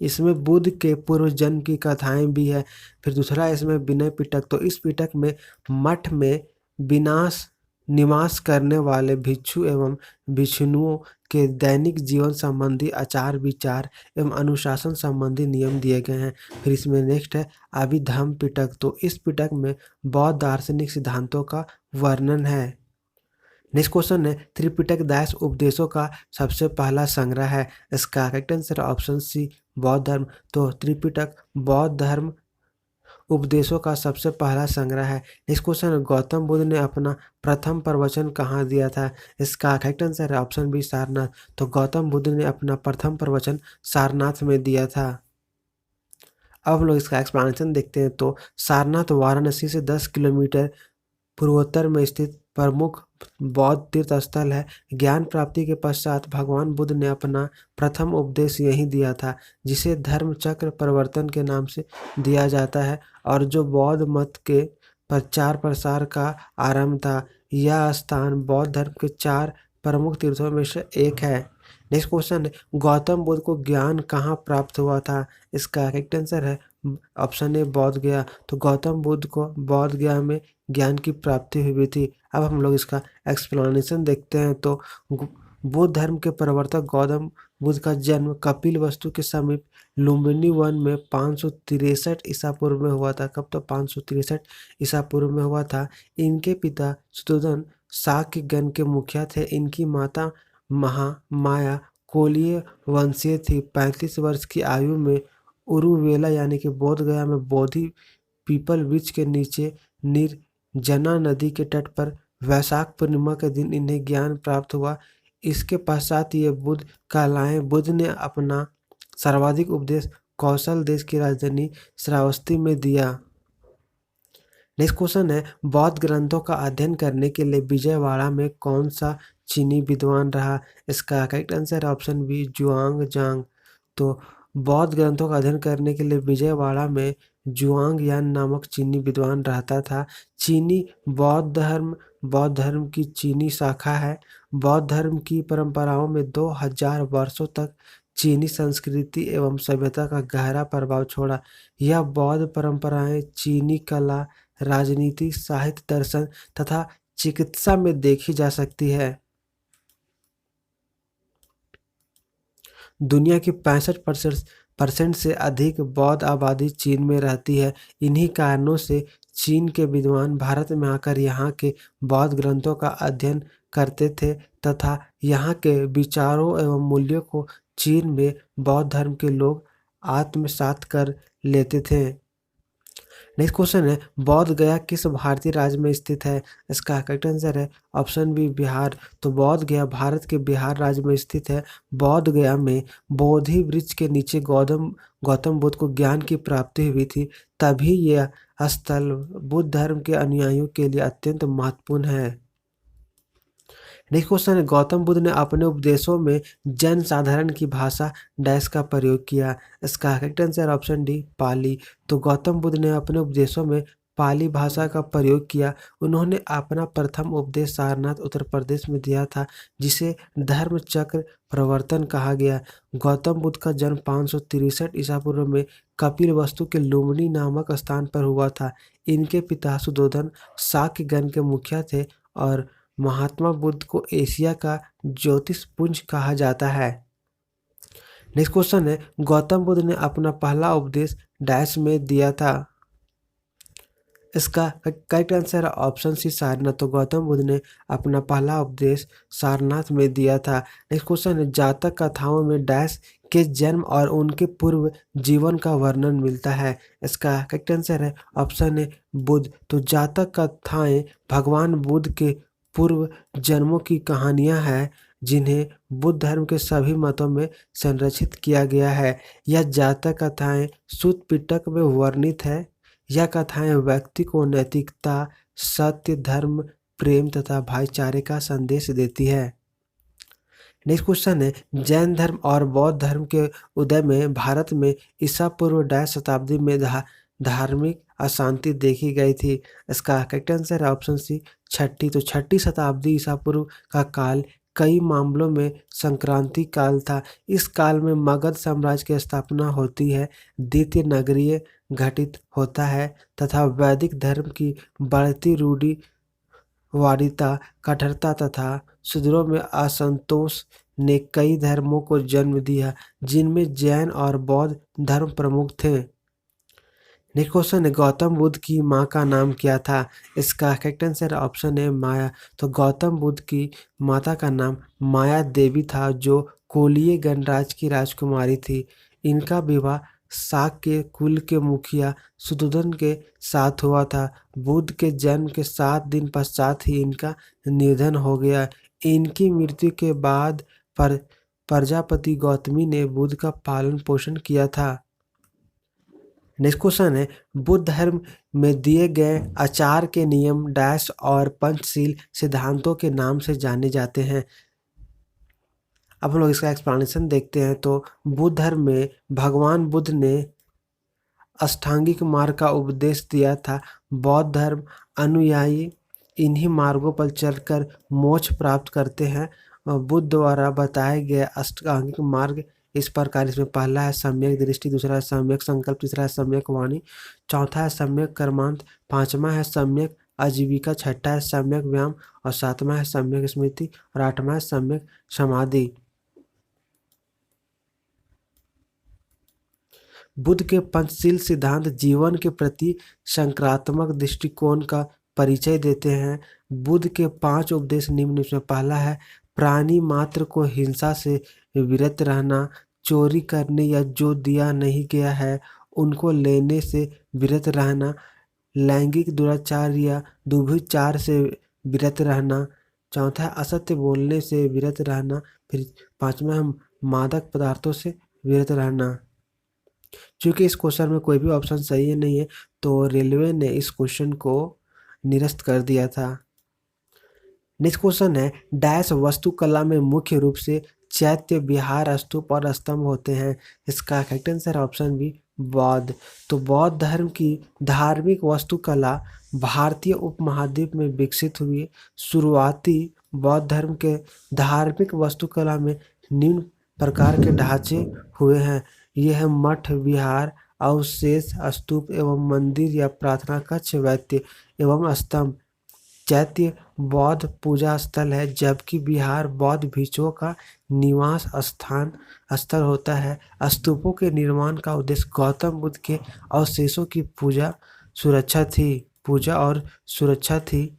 A: इसमें बुद्ध के पूर्व जन्म की कथाएं भी है। फिर दूसरा है इसमें विनय पिटक। तो इस पिटक में मठ में विनाश निवास करने वाले भिक्षु एवं भिक्षुणियों के दैनिक जीवन संबंधी आचार विचार एवं अनुशासन संबंधी नियम दिए गए हैं। फिर इसमें नेक्स्ट है अभिधम्म पिटक। तो इस पिटक में बौद्ध दार्शनिक सिद्धांतों का वर्णन है। नेक्स्ट क्वेश्चन है त्रिपिटक दास उपदेशों का सबसे पहला संग्रह है। इसका करेक्ट आंसर ऑप्शन सी बौद्ध धर्म। तो त्रिपिटक बौद्ध धर्म उपदेशों का सबसे पहला संग्रह है। नेक्स्ट क्वेश्चन है गौतम बुद्ध ने अपना प्रथम प्रवचन कहाँ दिया था। इसका करेक्ट आंसर है ऑप्शन बी सारनाथ। तो गौतम बुद्ध ने अपना प्रथम प्रवचन सारनाथ में दिया था। अब हम लोग इसका एक्सप्लेनेशन देखते हैं। तो सारनाथ वाराणसी से 10 किलोमीटर पूर्वोत्तर में स्थित प्रमुख बौद्ध तीर्थ स्थल है। ज्ञान प्राप्ति के पश्चात भगवान बुद्ध ने अपना प्रथम उपदेश यहीं दिया था, जिसे धर्म चक्र प्रवर्तन के नाम से दिया जाता है और जो बौद्ध मत के प्रचार प्रसार का आरंभ था। यह स्थान बौद्ध धर्म के 4 प्रमुख तीर्थों में से एक है। नेक्स्ट क्वेश्चन है गौतम बुद्ध को ज्ञान कहाँ प्राप्त हुआ था। इसका करेक्ट आंसर है ऑप्शन ए बौद्ध गया। तो गौतम बुद्ध को बौद्ध गया में ज्ञान की प्राप्ति हुई थी। अब हम लोग इसका एक्सप्लेनेशन देखते हैं। तो बौद्ध धर्म के प्रवर्तक गौतम बुद्ध का जन्म कपिल वस्तु के समीप लुम्बिनी वन में 563 ईसा पूर्व में हुआ था। कब? तो 563 ईसा पूर्व में हुआ था। इनके पिता शुद्धोधन शाक्य गण के मुखिया थे। इनकी माता महामाया कोलीय वंशीय थी। 35 वर्ष की आयु में उरुवेला यानी कि बोध गया में बोधि पीपल वृक्ष के नीचे निर्जना नदी के तट पर वैशाख पूर्णिमा के दिन इन्हें ज्ञान प्राप्त हुआ। इसके पश्चात ये बुद्ध कहलाए। बुद्ध ने अपना सर्वाधिक उपदेश कौशल देश की राजधानी श्रावस्ती में दिया। नेक्स्ट क्वेश्चन है बौद्ध ग्रंथों का अध्ययन करने के लिए विजयवाड़ा में कौन सा चीनी विद्वान रहा। इसका करेक्ट आंसर ऑप्शन बी जुआंग जांग। तो बौद्ध ग्रंथों का अध्ययन करने के लिए विजयवाड़ा में जुआंग यान नामक चीनी विद्वान रहता था। चीनी बौद्ध धर्म की चीनी शाखा है। बौद्ध धर्म की परंपराओं में 2000 वर्षों तक चीनी संस्कृति एवं सभ्यता का गहरा प्रभाव छोड़ा। यह बौद्ध परंपराएं चीनी कला, राजनीति, साहित्य, दर्शन तथा चिकित्सा में देखी जा सकती है। दुनिया की 65% से अधिक बौद्ध आबादी चीन में रहती है। इन्हीं कारणों से चीन के विद्वान भारत में आकर यहाँ के बौद्ध ग्रंथों का अध्ययन करते थे तथा यहाँ के विचारों एवं मूल्यों को चीन में बौद्ध धर्म के लोग आत्मसात कर लेते थे। नेक्स्ट क्वेश्चन है बौद्ध गया किस भारतीय राज्य में स्थित है। इसका करेक्ट आंसर है ऑप्शन बी बिहार। तो बौद्ध गया भारत के बिहार राज्य में स्थित है। बौद्ध गया में बोधि वृक्ष के नीचे गौतम बुद्ध को ज्ञान की प्राप्ति हुई थी। तभी यह स्थल बुद्ध धर्म के अनुयायियों के लिए अत्यंत महत्वपूर्ण है। नेक्स्ट क्वेश्चन है गौतम बुद्ध ने अपने उपदेशों में जन साधारण की भाषा डैश का प्रयोग किया। इसका करेक्ट आंसर ऑप्शन डी पाली। तो गौतम बुद्ध ने अपने उपदेशों में पाली भाषा का प्रयोग किया। उन्होंने अपना प्रथम उपदेश सारनाथ उत्तर प्रदेश में दिया था, जिसे धर्म चक्र प्रवर्तन कहा गया। गौतम बुद्ध का जन्म 563 ईसा पूर्व में कपिल वस्तु के लुम्बिनी नामक स्थान पर हुआ था। इनके पिता शुद्धोधन शाक्य गण के मुखिया थे और महात्मा बुद्ध को एशिया का ज्योतिष पुंज कहा जाता है। नेक्स्ट क्वेश्चन है गौतम बुद्ध ने अपना पहला उपदेश डैश में दिया था। इसका correct answer option C Sarnath. तो गौतम बुद्ध ने अपना पहला उपदेश सारनाथ में दिया था। नेक्स्ट क्वेश्चन है जातक कथाओं में डैश के जन्म और उनके पूर्व जीवन का वर्णन मिलता है। इसका करेक्ट आंसर है ऑप्शन ए बुद्ध। तो जातक कथाएं भगवान बुद्ध के पूर्व जन्मों की कहानियां हैं, जिन्हें बुद्ध धर्म के सभी मतों में संरक्षित किया गया है। यह जातक कथाएं सुत्त पिटक में वर्णित है। यह कथाएं व्यक्ति को नैतिकता, सत्य, धर्म, प्रेम तथा भाईचारे का संदेश देती है। नेक्स्ट क्वेश्चन है, जैन धर्म और बौद्ध धर्म के उदय में भारत में ईसा पूर्व डैश शताब्दी में धार्मिक अशांति देखी गई थी। इसका करेक्ट आंसर है ऑप्शन सी, छठी। तो छठी शताब्दी ईसा पूर्व का काल कई मामलों में संक्रांति काल था। इस काल में मगध साम्राज्य की स्थापना होती है, द्वितीय नगरीय घटित होता है तथा वैदिक धर्म की बढ़ती रूढ़िवादिता, कठोरता तथा शूद्रों में असंतोष ने कई धर्मों को जन्म दिया, जिनमें जैन और बौद्ध धर्म प्रमुख थे। नेक्स्ट क्वेश्चन है, गौतम बुद्ध की माँ का नाम क्या था? इसका करेक्ट आंसर ऑप्शन है माया। तो गौतम बुद्ध की माता का नाम माया देवी था, जो कोलीय गणराज्य की राजकुमारी थी। इनका विवाह शाक्य कुल के मुखिया शुद्धोधन के साथ हुआ था। बुद्ध के जन्म के 7 दिन पश्चात ही इनका निधन हो गया। इनकी मृत्यु के बाद प्रजापति गौतमी ने बुद्ध का पालन पोषण किया था। नेक्स्ट क्वेश्चन है, बुद्ध धर्म में दिए गए आचार के नियम डैश और पंचशील सिद्धांतों के नाम से जाने जाते हैं। अब हम लोग इसका एक्सप्लेनेशन देखते हैं। तो बुद्ध धर्म में भगवान बुद्ध ने अष्टांगिक मार्ग का उपदेश दिया था। बौद्ध धर्म अनुयायी इन्हीं मार्गों पर चलकर मोक्ष प्राप्त करते हैं। बुद्ध द्वारा बताए गए अष्टांगिक मार्ग इस प्रकार, इसमें पहला है सम्यक दृष्टि, दूसरा है सम्यक संकल्प, तीसरा है सम्यक वाणी, चौथा है सम्यक कर्मांत, पांचवा है सम्यक आजीविका, छठा है सम्यक व्यायाम और सातवां है सम्यक स्मृति और आठवां है सम्यक समाधि। बुद्ध के पंचशील सिद्धांत जीवन के प्रति सकारात्मक दृष्टिकोण का परिचय देते हैं। बुद्ध के 5 उपदेश निम्न में पहला है प्राणी मात्र को हिंसा से विरत रहना, चोरी करने या जो दिया नहीं गया है उनको लेने से विरत रहना, लैंगिक दुराचार या दुर्व्यभिचार से विरत रहना, चौथा है असत्य बोलने से विरत रहना, फिर पांचवा है मादक पदार्थों से विरत रहना। चूंकि इस क्वेश्चन में कोई भी ऑप्शन सही नहीं है, तो रेलवे ने इस क्वेश्चन को निरस्त कर दिया था। नेक्स्ट क्वेश्चन है, डैश वास्तुकला में मुख्य रूप से चैत्य, विहार, स्तूप और स्तंभ होते हैं। इसका करेक्ट आंसर ऑप्शन बी बौद्ध। तो बौद्ध धर्म की धार्मिक वास्तुकला भारतीय उपमहाद्वीप में विकसित हुई। शुरुआती बौद्ध धर्म के धार्मिक वास्तुकला में निम्न प्रकार के ढांचे हुए हैं। यह है मठ, विहार, अवशेष, स्तूप एवं मंदिर या प्रार्थना कक्ष, वैद्य एवं स्तंभ। चैत्य बौद्ध पूजा स्थल है, जबकि विहार बौद्ध भिक्षुओं का निवास स्थल होता है। स्तूपों के निर्माण का उद्देश्य गौतम बुद्ध के अवशेषों की पूजा और सुरक्षा थी।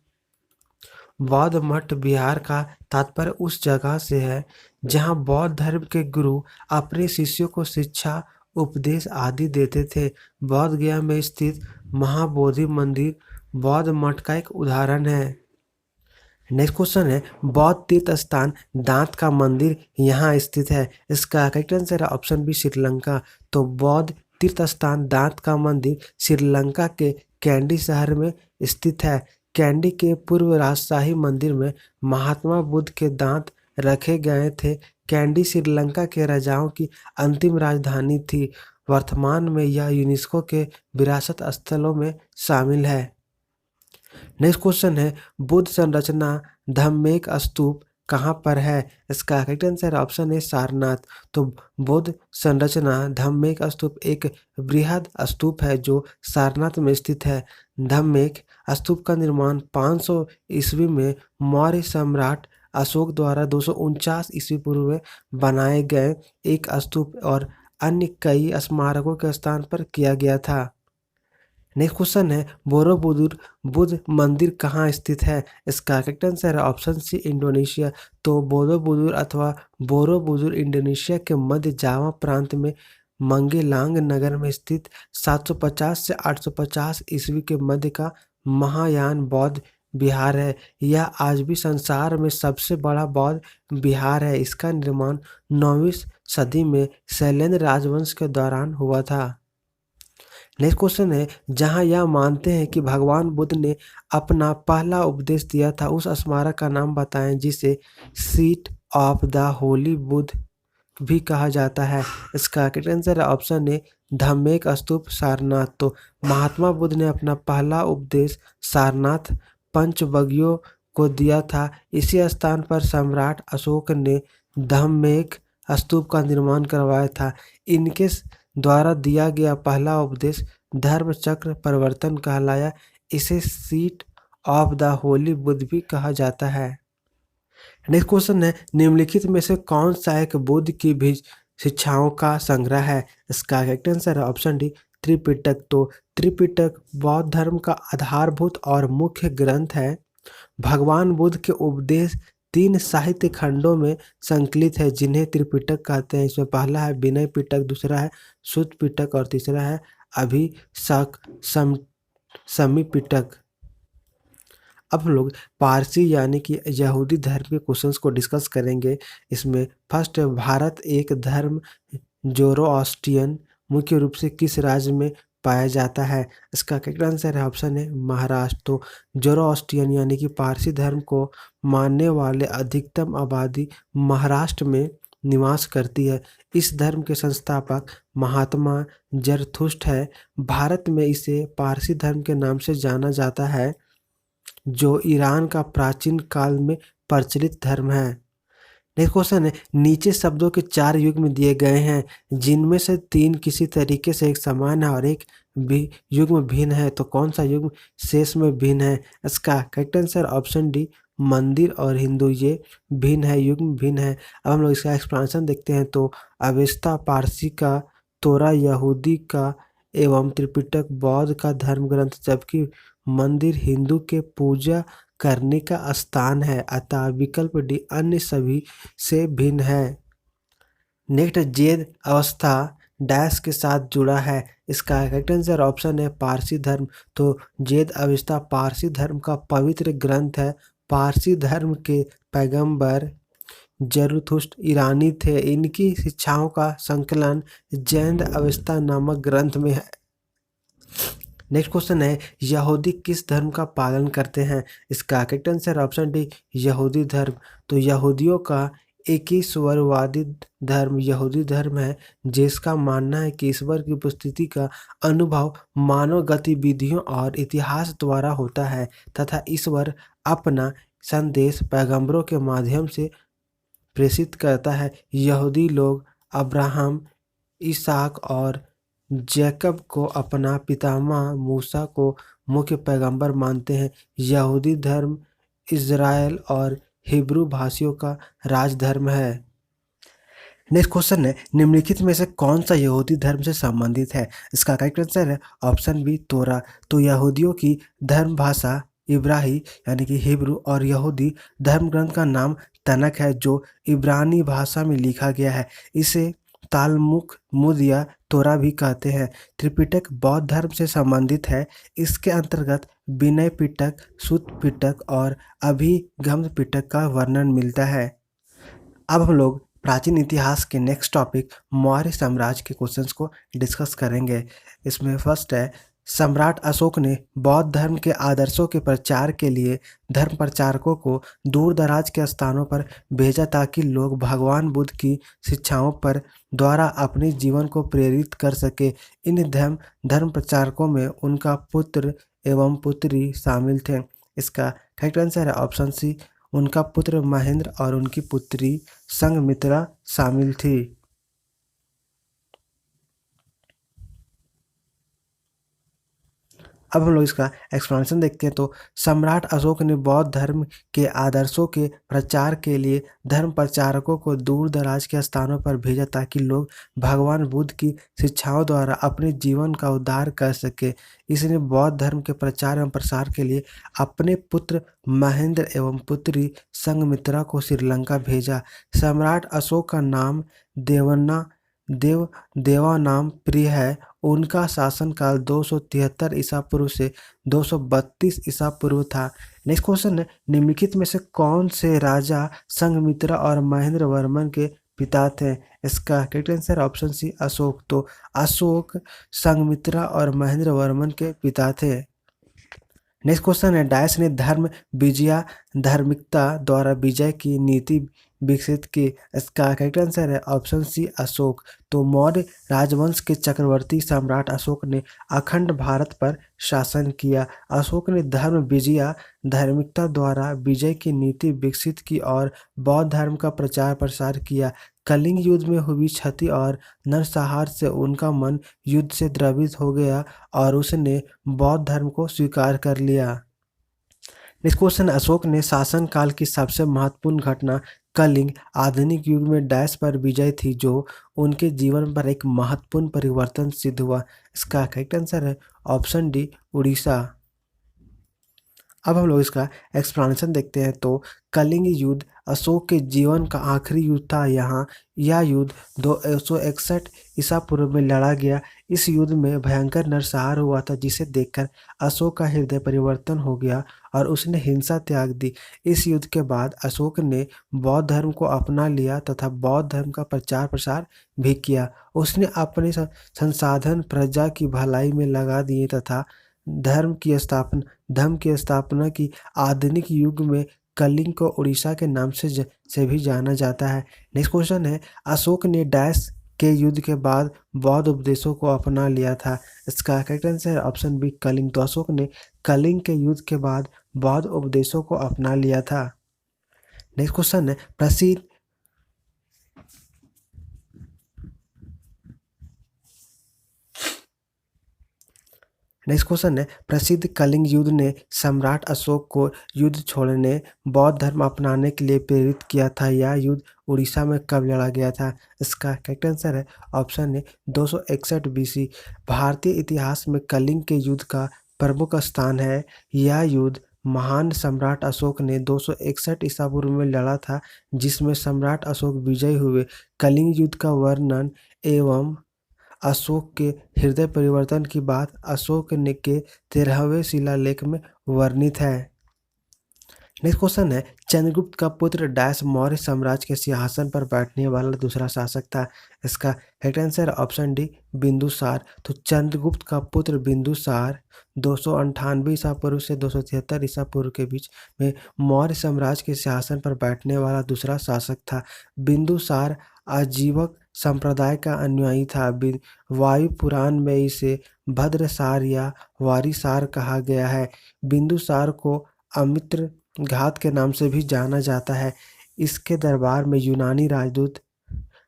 A: बौद्ध मठ विहार का तात्पर्य उस जगह से है जहां बौद्ध धर्म के गुरु अपने शिष्यों को शिक्षा, उपदेश आदि देते थे। बौद्ध गया में स्थित महाबोधि मंदिर बौद्ध मठ का एक उदाहरण है। नेक्स्ट क्वेश्चन है, बौद्ध तीर्थ स्थान दांत का मंदिर यहाँ स्थित है। इसका करेक्ट आंसर है ऑप्शन बी श्रीलंका। तो बौद्ध तीर्थ स्थान दांत का मंदिर श्रीलंका के कैंडी शहर में स्थित है। कैंडी के पूर्व राजशाही मंदिर में महात्मा बुद्ध के दांत रखे गए थे। कैंडी श्रीलंका के राजाओं की अंतिम राजधानी थी। वर्तमान में यह यूनेस्को के विरासत स्थलों में शामिल है। नेक्स्ट क्वेश्चन है, बुद्ध संरचना धम्मेक स्तूप कहाँ पर है? इसका करेक्ट आंसर ऑप्शन है सारनाथ। तो बुद्ध संरचना धम्मेक स्तूप एक बृहद स्तूप है जो सारनाथ में स्थित है। धम्मेक स्तूप का निर्माण 500 ईस्वी में मौर्य सम्राट अशोक द्वारा 249 ईस्वी पूर्व में बनाए गए एक स्तूप और अन्य कई स्मारकों के स्थान पर किया गया था। नेक्स्ट क्वेश्चन है, बोरोबुदुर बुद्ध मंदिर कहाँ स्थित है? इसका करेक्ट आंसर है ऑप्शन सी इंडोनेशिया। तो बोरोबुदुर अथवा बोरोबुदुर इंडोनेशिया के मध्य जावा प्रांत में मंगेलांग नगर में स्थित 750 से 850 ईस्वी के मध्य का महायान बौद्ध विहार है। यह आज भी संसार में सबसे बड़ा बौद्ध विहार है। इसका निर्माण 9वीं सदी में शैलेंद्र राजवंश के दौरान हुआ था। नेक्स्ट क्वेश्चन है, जहां यह मानते हैं कि भगवान बुद्ध ने अपना पहला उपदेश दिया था, उस स्मारक का नाम बताएं जिसे seat of the Holi Buddha भी कहा जाता है। इसका करेक्ट आंसर है ऑप्शन ए धम्मेक स्तूप सारनाथ। तो महात्मा बुद्ध ने अपना पहला उपदेश सारनाथ पंचवगियों को दिया था। इसी स्थान पर सम्राट अशोक ने धम्मेक स्तूप का निर्माण करवाया था। इनके द्वारा दिया गया पहला उपदेश धर्म चक्र परिवर्तन कहलाया। इसे seat of the Holi Buddha भी कहा जाता है। नेक्स्ट क्वेश्चन है निम्नलिखित में से कौन सा एक बुद्ध की भी शिक्षाओं का संग्रह है। इसका करेक्ट आंसर है ऑप्शन डी त्रिपिटक। तो त्रिपिटक बौद्ध धर्म का आधारभूत और मुख्य ग्रंथ है। भगवान बुद्ध के उपदेश 3 साहित्य खंडों में संकलित है जिन्हें त्रिपिटक कहते हैं। इसमें पहला है विनय पिटक, दूसरा है सुत्त पिटक और तीसरा है समी पिटक। अब हम लोग पारसी यानी कि यहूदी धर्म के क्वेश्चंस को डिस्कस करेंगे। इसमें फर्स्ट है भारत एक धर्म जोरोआस्ट्रियन मुख्य रूप से किस राज्य में पाया जाता है। इसका करेक्ट आंसर है ऑप्शन है महाराष्ट्र। तो जोरोआस्ट्रियन यानी कि पारसी धर्म को मानने वाले अधिकतम आबादी महाराष्ट्र में निवास करती है। इस धर्म के संस्थापक महात्मा जरथुष्ट है। भारत में इसे पारसी धर्म के नाम से जाना जाता है जो ईरान का प्राचीन काल में प्रचलित धर्म है। नेक्स्ट क्वेश्चन है नीचे शब्दों के 4 युग्म दिए गए हैं जिनमें से 3 किसी तरीके से एक समान है और एक भी युग्म भिन्न है। तो कौन सा युग्म शेष में भिन्न है। इसका करेक्ट आंसर ऑप्शन डी मंदिर और हिंदू ये भिन्न है, युग्म भिन्न है। अब हम लोग इसका एक्सप्लेनेशन देखते हैं। तो अवेस्ता पारसी का, तोरा यहूदी का एवं त्रिपिटक बौद्ध का धर्म ग्रंथ जबकि मंदिर हिंदू के पूजा करने का स्थान है। अतः विकल्प डी अन्य सभी से भिन्न है। नेक्स्ट जेद अवस्था डैश के साथ जुड़ा है। इसका करेक्ट आंसर ऑप्शन है पारसी धर्म। तो जेद अवस्था पारसी धर्म का पवित्र ग्रंथ है। पारसी धर्म के पैगंबर जरथुष्ट ईरानी थे। इनकी शिक्षाओं का संकलन जैन अवस्था नामक ग्रंथ में है। नेक्स्ट क्वेश्चन है यहूदी किस धर्म का पालन करते हैं। इसका करेक्ट आंसर ऑप्शन डी यहूदी धर्म। तो यहूदियों का एक ईश्वरवादी धर्म यहूदी धर्म है जिसका मानना है कि ईश्वर की उपस्थिति का अनुभव मानव गतिविधियों और इतिहास द्वारा होता है तथा ईश्वर अपना संदेश पैगंबरों के माध्यम से प्रेषित करता है। यहूदी लोग अब्राहम, इसहाक और जैकब को अपना पितामह मूसा को मुख्य पैगंबर मानते हैं। यहूदी धर्म इज़राइल और हिब्रू भाषियों का राजधर्म है। नेक्स्ट क्वेश्चन है निम्नलिखित में से कौन सा यहूदी धर्म से संबंधित है। इसका करेक्ट आंसर है ऑप्शन बी तोरा। तो यहूदियों की धर्म भाषा इब्राही यानी कि हिब्रू और यहूदी धर्म ग्रंथ का नाम तनक है जो इब्रानी भाषा में लिखा गया है। इसे तालमुद या तोरा भी कहते हैं। त्रिपिटक बौद्ध धर्म से संबंधित है। इसके अंतर्गत विनय पिटक, सुत्त पिटक और अभिगम पिटक का वर्णन मिलता है। अब हम लोग प्राचीन इतिहास के नेक्स्ट टॉपिक मौर्य साम्राज्य के क्वेश्चंस को डिस्कस करेंगे। इसमें फर्स्ट है सम्राट अशोक ने बौद्ध धर्म के आदर्शों के प्रचार के लिए धर्म प्रचारकों को दूर दराज के स्थानों पर भेजा ताकि लोग भगवान बुद्ध की शिक्षाओं पर द्वारा अपने जीवन को प्रेरित कर सके। इन धर्म प्रचारकों में उनका पुत्र एवं पुत्री शामिल थे। इसका करेक्ट आंसर है ऑप्शन सी उनका पुत्र महेंद्र और उनकी पुत्री संघमित्रा शामिल थी। अब हम लोग इसका एक्सप्लेनेशन देखते हैं। तो सम्राट अशोक ने बौद्ध धर्म के आदर्शों के प्रचार के लिए धर्म प्रचारकों को दूर दराज के स्थानों पर भेजा ताकि लोग भगवान बुद्ध की शिक्षाओं द्वारा अपने जीवन का उद्धार कर सके। इसने बौद्ध धर्म के प्रचार एवं प्रसार के लिए अपने पुत्र महेंद्र एवं पुत्री संघमित्रा को श्रीलंका भेजा। सम्राट अशोक का नाम देवा नाम प्रिय है। उनका शासनकाल 273 ईसा पूर्व से 232 ईसा पूर्व था। नेक्स्ट क्वेश्चन है निम्नलिखित में से कौन से राजा संघमित्रा और महेंद्र वर्मन के पिता थे। इसका correct answer option C Ashok. तो अशोक संघमित्रा और महेंद्र वर्मन के पिता थे। नेक्स्ट क्वेश्चन है डायस ने धर्म विजया धार्मिकता द्वारा विजय की नीति विकसित की। इसका करेक्ट आंसर है ऑप्शन सी अशोक। तो मौर्य राजवंश के चक्रवर्ती सम्राट अशोक ने अखंड भारत पर शासन किया। अशोक ने धर्म विजया धार्मिकता द्वारा विजय की नीति विकसित की और बौद्ध धर्म का प्रचार प्रसार किया। कलिंग युद्ध में हुई क्षति और नरसंहार से उनका मन युद्ध से द्रवित हो गया और उसने बौद्ध धर्म को स्वीकार कर लिया। नेक्स्ट क्वेश्चन, अशोक ने शासन काल की सबसे महत्वपूर्ण घटना कलिंग आधुनिक युग में डैश पर विजय थी जो उनके जीवन पर एक महत्वपूर्ण परिवर्तन सिद्ध हुआ। इसका करेक्ट आंसर है ऑप्शन डी उड़ीसा। अब हम लोग इसका एक्सप्लेनेशन देखते हैं। तो कलिंग युद्ध अशोक के जीवन का आखिरी युद्ध था। यहाँ यह युद्ध 261 ईसा पूर्व में लड़ा गया। इस युद्ध में भयंकर नरसंहार हुआ था जिसे देखकर अशोक का हृदय परिवर्तन हो गया और उसने हिंसा त्याग दी। इस युद्ध के बाद अशोक ने बौद्ध धर्म को अपना लिया तथा बौद्ध धर्म का प्रचार प्रसार भी किया। उसने अपने संसाधन प्रजा की भलाई में लगा दिए तथा धर्म की स्थापना की। आधुनिक युग में कलिंग को उड़ीसा के नाम से भी जाना जाता है। नेक्स्ट क्वेश्चन है, अशोक ने डैश के युद्ध के बाद बौद्ध उपदेशों को अपना लिया था। इसका करेक्ट आंसर है ऑप्शन बी कलिंग। तो अशोक ने कलिंग के युद्ध के बाद बौद्ध उपदेशों को अपना लिया था। नेक्स्ट क्वेश्चन है, प्रसिद्ध कलिंग युद्ध ने सम्राट अशोक को युद्ध छोड़ने बौद्ध धर्म अपनाने के लिए प्रेरित किया था। यह युद्ध उड़ीसा में कब लड़ा गया था? इसका करेक्ट आंसर है ऑप्शन ए 261 बीसी। भारतीय इतिहास में कलिंग के युद्ध का प्रमुख स्थान है। यह युद्ध महान सम्राट अशोक ने 261 ईसा पूर्व में लड़ा था जिसमें सम्राट अशोक विजयी हुए। कलिंग युद्ध का वर्णन एवं अशोक के हृदय परिवर्तन की बात अशोक ने के 13वें शिलालेख में वर्णित है। नेक्स्ट क्वेश्चन है, चंद्रगुप्त का पुत्र डैश मौर्य साम्राज्य के सिंहासन पर बैठने वाला दूसरा शासक था। इसका correct answer option D Bindusar. तो चंद्रगुप्त का पुत्र बिंदुसार 298 ईसा पूर्व से 273 ईसा पूर्व के बीच में मौर्य साम्राज्य के सिंहासन पर बैठने वाला दूसरा शासक था। बिंदुसार आजीवक संप्रदाय का अनुयायी था। वायु पुराण में इसे भद्रसार या वारिसार कहा गया है। बिंदुसार को अमित्र घात के नाम से भी जाना जाता है। इसके दरबार में यूनानी राजदूत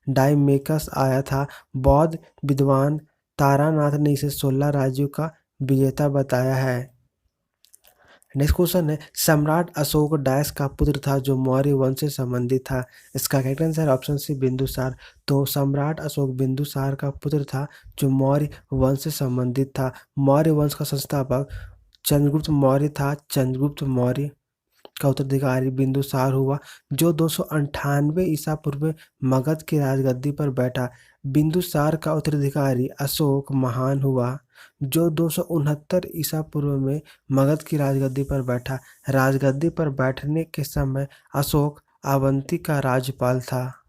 A: डायमेकस आया था। बौद्ध विद्वान तारानाथ ने इसे 16 राज्यों का विजेता बताया है। नेक्स्ट क्वेश्चन है, सम्राट अशोक डैश का पुत्र था जो मौर्य वंश से संबंधित था। इसका correct answer option C Bindusar. तो सम्राट अशोक बिंदुसार का पुत्र था जो मौर्य वंश से संबंधित था। मौर्य वंश का संस्थापक चंद्रगुप्त मौर्य था। चंद्रगुप्त मौर्य का उत्तराधिकारी बिंदुसार हुआ जो 298 ईसा पूर्व में मगध की राजगद्दी पर बैठा। बिंदुसार का उत्तराधिकारी अशोक महान हुआ जो 269 ईसा पूर्व में मगध की राजगद्दी पर बैठा। राजगद्दी पर बैठने के समय अशोक अवंती का राज्यपाल था।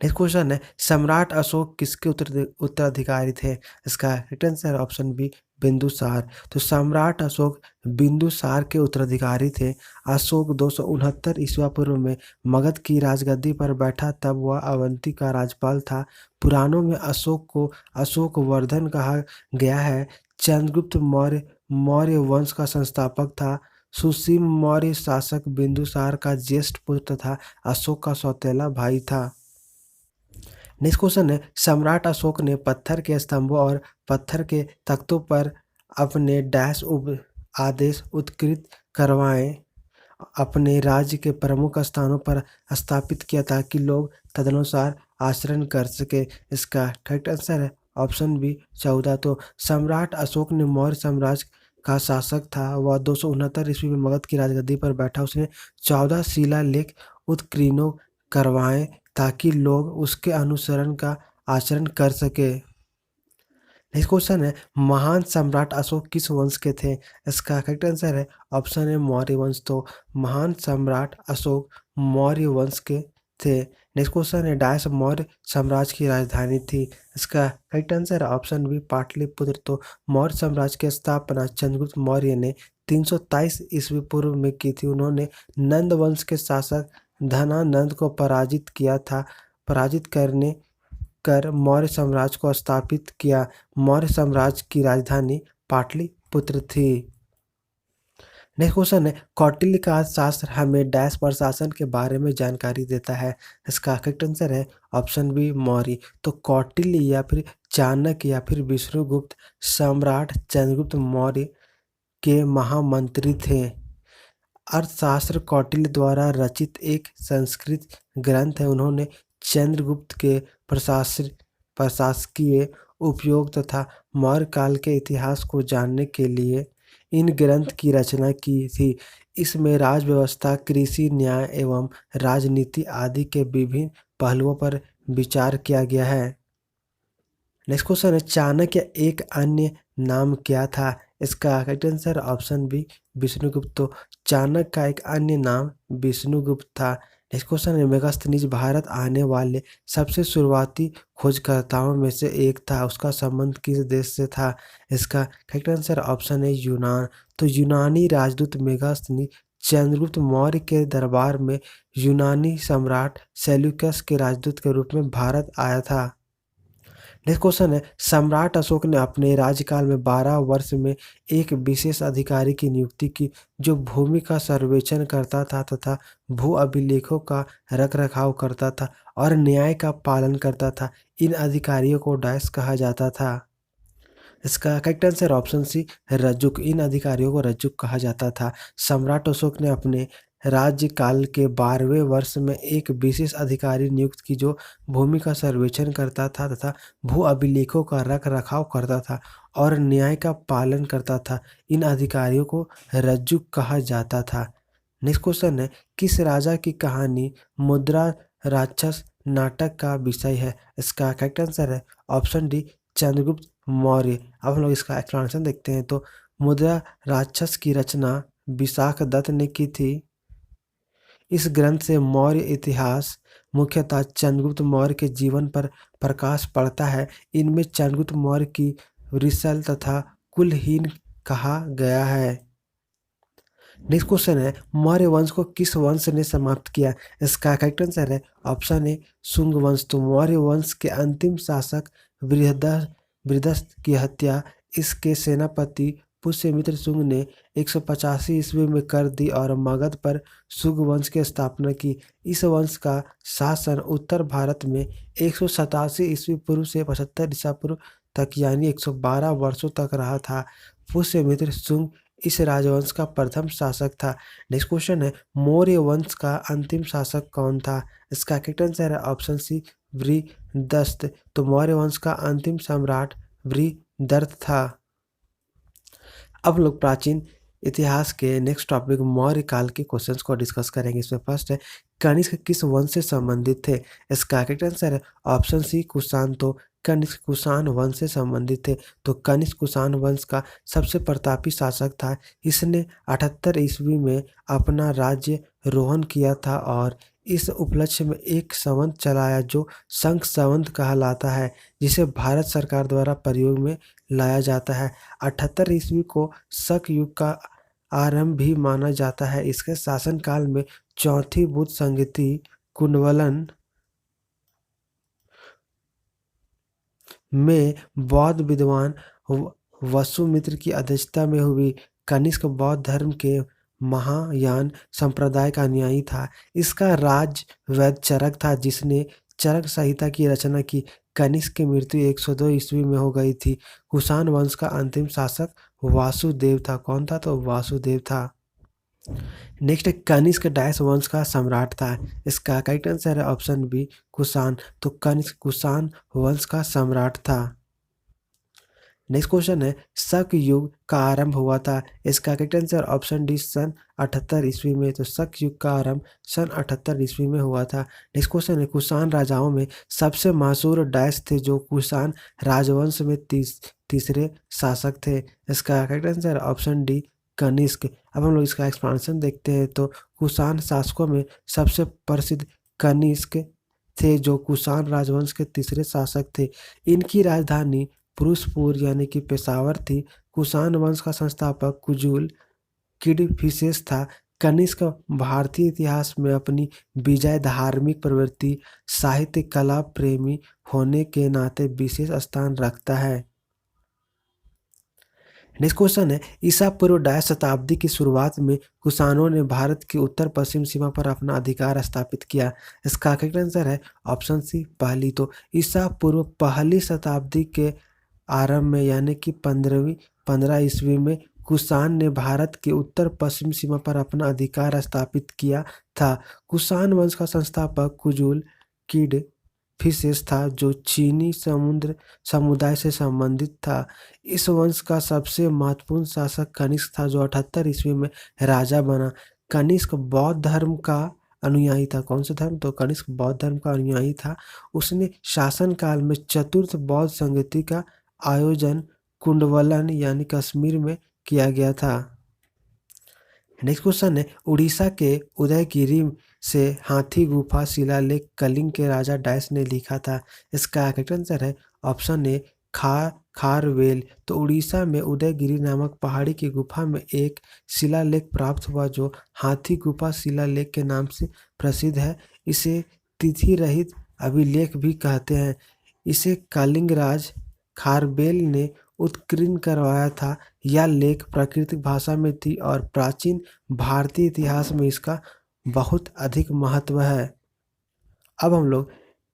A: नेक्स्ट क्वेश्चन है, सम्राट अशोक किसके उत्तराधिकारी थे? इसका correct answer option B Bindusar. तो सम्राट अशोक बिंदुसार के उत्तराधिकारी थे। अशोक 269 ईस्वी पूर्व में मगध की राजगद्दी पर बैठा तब वह अवंती का राज्यपाल था। पुराणों में अशोक को अशोक वर्धन कहा गया है। चंद्रगुप्त मौर्य मौर्य वंश का संस्थापक था। सुसीम मौर्य शासक बिंदुसार का ज्येष्ठ पुत्र तथा अशोक का सौतेला भाई था। नेक्स्ट क्वेश्चन है, सम्राट अशोक ने पत्थर के स्तंभों और पत्थर के तख्तों पर अपने डैश आदेश उत्कृत करवाए अपने राज्य के प्रमुख स्थानों पर स्थापित किया ताकि लोग तदनुसार आचरण कर सके। इसका करेक्ट आंसर है ऑप्शन बी 14। तो सम्राट अशोक ने मौर्य साम्राज्य का शासक था। वह 269 ईस्वी में मगध की राजगद्दी पर बैठा। उसने 14 शिलालेख उत्कीर्ण करवाए ताकि लोग उसके अनुसरण का आचरण कर सके। नेक्स्ट क्वेश्चन है, महान सम्राट अशोक किस वंश के थे? इसका करेक्ट आंसर है ऑप्शन है मौर्य वंश। तो महान सम्राट अशोक मौर्य वंश के थे। नेक्स्ट क्वेश्चन है, डैश मौर्य साम्राज्य की राजधानी थी। इसका करेक्ट आंसर है ऑप्शन बी पाटलिपुत्र। तो मौर्य साम्राज्य की स्थापना चंद्रगुप्त मौर्य ने 323 ईस्वी पूर्व में की थी। उन्होंने नंद वंश के शासक धनानंद को पराजित करने कर मौर्य साम्राज्य को स्थापित किया। मौर्य साम्राज्य की राजधानी पाटलिपुत्र थी। नेक्स्ट क्वेश्चन है, कौटिल्य का अर्थशास्त्र हमें डैश प्रशासन के बारे में जानकारी देता है। इसका करेक्ट आंसर है ऑप्शन बी मौर्य। तो कौटिल्य या फिर चाणक्य या फिर विष्णुगुप्त सम्राट चंद्रगुप्त मौर्य के महामंत्री थे। अर्थशास्त्र कौटिल्य द्वारा रचित एक संस्कृत ग्रंथ है। उन्होंने चंद्रगुप्त के प्रशासकीय उपयोग तथा मौर्य काल के इतिहास को जानने के लिए इन ग्रंथ की रचना की थी। इसमें राज व्यवस्था, कृषि, न्याय एवं राजनीति आदि के विभिन्न पहलुओं पर विचार किया गया है। नेक्स्ट क्वेश्चन है, चाणक्य एक अन्य नाम क्या था? इसका correct answer option B Vishnugupta. तो चाणक्य का एक अन्य नाम विष्णुगुप्त था। नेक्स्ट क्वेश्चन है, मेगास्थनीज भारत आने वाले सबसे शुरुआती खोजकर्ताओं में से एक था। उसका संबंध किस देश से था? इसका करेक्ट आंसर ऑप्शन है यूनान। तो यूनानी राजदूत मेगास्थनीज चंद्रगुप्त मौर्य के दरबार में यूनानी सम्राट सेल्यूकस के राजदूत के रूप में भारत आया था। नेक्स्ट क्वेश्चन है, सम्राट अशोक ने अपने राज्यकाल में 12 वर्ष में एक विशेष अधिकारी की नियुक्ति की जो भूमि का सर्वेक्षण करता था तथा भू अभिलेखों का रखरखाव करता था और न्याय का पालन करता था। इन अधिकारियों को डैश कहा जाता था। इसका करेक्ट आंसर ऑप्शन सी रज्जुक। इन अधिकारियों को रज्जुक कहा जाता था। सम्राट अशोक ने अपने राज्यकाल के 12वें वर्ष में एक विशेष अधिकारी नियुक्त की जो भूमि का सर्वेक्षण करता था तथा भू अभिलेखों का रख रखाव करता था और न्याय का पालन करता था। इन अधिकारियों को रज्जुक कहा जाता था। नेक्स्ट क्वेश्चन है, किस राजा की कहानी मुद्रा राक्षस नाटक का विषय है? इसका करेक्ट आंसर है ऑप्शन डी चंद्रगुप्त मौर्य। अब हम लोग इसका एक्सप्लेनेशन देखते हैं। तो मुद्रा राक्षस की रचना विशाख दत्त ने की थी। इस ग्रंथ से मौर्य इतिहास मुख्यतः चंद्रगुप्त मौर्य के जीवन पर प्रकाश पड़ता है। इनमें चंद्रगुप्त मौर्य की वृषल तथा कुलहीन कहा गया है। नेक्स्ट क्वेश्चन है, मौर्य वंश को किस वंश ने समाप्त किया? इसका करेक्ट आंसर है ऑप्शन ए शुंग वंश। तो मौर्य वंश के अंतिम शासक बृहदस्थ की हत्या इसके सेनापति पुष्यमित्र शुंग ने 185 ईस्वी में कर दी और मगध पर शुंग वंश की स्थापना की। इस वंश का शासन उत्तर भारत में 187 ईस्वी पूर्व से 75 ईसा पूर्व तक यानी 112 वर्षों तक रहा था। पुष्यमित्र शुंग इस राजवंश का प्रथम शासक था। नेक्स्ट क्वेश्चन है, मौर्य वंश का अंतिम शासक कौन था? इसका करेक्ट आंसर है ऑप्शन सी बृहदस्थ। तो मौर्य वंश का अंतिम सम्राट बृहदर्थ था। अब लोग प्राचीन इतिहास के नेक्स्ट टॉपिक मौर्य काल के क्वेश्चंस को डिस्कस करेंगे। इसमें फर्स्ट है, कनिष्क किस वंश से संबंधित थे? इसका करेक्ट आंसर है ऑप्शन सी कुषाण। तो कनिष्क कुषाण वंश से संबंधित थे। तो कनिष्क कुषाण वंश का सबसे प्रतापी शासक था। इसने 78 ईस्वी में अपना राज्य रोहन किया था और इस उपलक्ष्य में एक संवत चलाया जो शंख संवत कहलाता है, जिसे भारत सरकार द्वारा प्रयोग में लाया जाता है। 78 ईस्वी को शक युग का आरंभ भी माना जाता है। इसके शासनकाल में चौथी बुद्ध संगति कुंडवलन में बौद्ध विद्वान वसुमित्र की अध्यक्षता में हुई। कनिष्क बौद्ध धर्म के महायान संप्रदाय का अनुयायी था। इसका राज वैद्य चरक था जिसने चरक संहिता की रचना की। कनिष्क की मृत्यु 102 ईस्वी में हो गई थी। कुषाण वंश का अंतिम शासक वासुदेव था। कौन था? तो वासुदेव था। नेक्स्ट कनिष्क डैश वंश का सम्राट था। इसका करेक्ट आंसर है ऑप्शन बी कुषाण। तो कनिष्क कुषाण वंश का सम्राट था। नेक्स्ट क्वेश्चन है, शक युग का आरंभ हुआ था। इसका करेक्ट आंसर ऑप्शन डी सन 78 ईस्वी में। तो शक युग का आरंभ सन 78 ईस्वी में हुआ था। नेक्स्ट क्वेश्चन है, कुषाण राजाओं में सबसे मशहूर डैश थे जो कुषाण राजवंश में तीसरे शासक थे। इसका correct answer option D Kanishka. अब हम लोग इसका एक्सपांशन देखते हैं। तो कुषाण शासकों में सबसे प्रसिद्ध कनिष्क थे जो कुषाण राजवंश के तीसरे शासक थे। इनकी राजधानी पुरुषपुर यानी कि पेशावर थी। कुषाण वंश का संस्थापक कुजुल किडफिसेस था। कनिष्क भारतीय इतिहास में अपनी विजय, धार्मिक प्रवृत्ति, साहित्य, कला प्रेमी होने के नाते विशेष स्थान रखता है। नेक्स्ट क्वेश्चन है, ईसा पूर्व 2.5 शताब्दी की शुरुआत में कुषाणों ने भारत की उत्तर पश्चिम सीमा पर अपना अधिकार स्थापित किया। इसका करेक्ट आंसर है ऑप्शन सी पहली। तो ईसा पूर्व पहली शताब्दी के आरंभ में यानी कि 15 ईस्वी में कुषाण ने भारत के उत्तर पश्चिम सीमा पर अपना अधिकार स्थापित किया था। कुषाण वंश का संस्थापक कुजुल किड फिशेस था, जो चीनी समुदाय से संबंधित था। इस वंश का सबसे महत्वपूर्ण शासक कनिष्क था, जो 78 ईस्वी में राजा बना। कनिष्क बौद्ध धर्म का अनुयायी था। कौन सा धर्म? तो कनिष्क बौद्ध धर्म का अनुयायी था। उसने शासन काल में चतुर्थ बौद्ध संगति का आयोजन कुंडवलन यानी कश्मीर में किया गया था। नेक्स्ट क्वेश्चन है, उड़ीसा के उदयगिरी से हाथी गुफा शिलालेख कलिंग के राजा डैश ने लिखा था। इसका करेक्ट आंसर है ऑप्शन ए खारवेल। तो उड़ीसा में उदयगिरी नामक पहाड़ी की गुफा में एक शिलालेख प्राप्त हुआ, जो हाथी गुफा शिलालेख के नाम से प्रसिद्ध है। इसे तिथि रहित अभिलेख भी कहते हैं। इसे कलिंग राज खारवेल ने उत्कीर्ण करवाया था। यह लेख प्राकृतिक भाषा में थी और प्राचीन भारतीय इतिहास में इसका बहुत अधिक महत्व है। अब हम लोग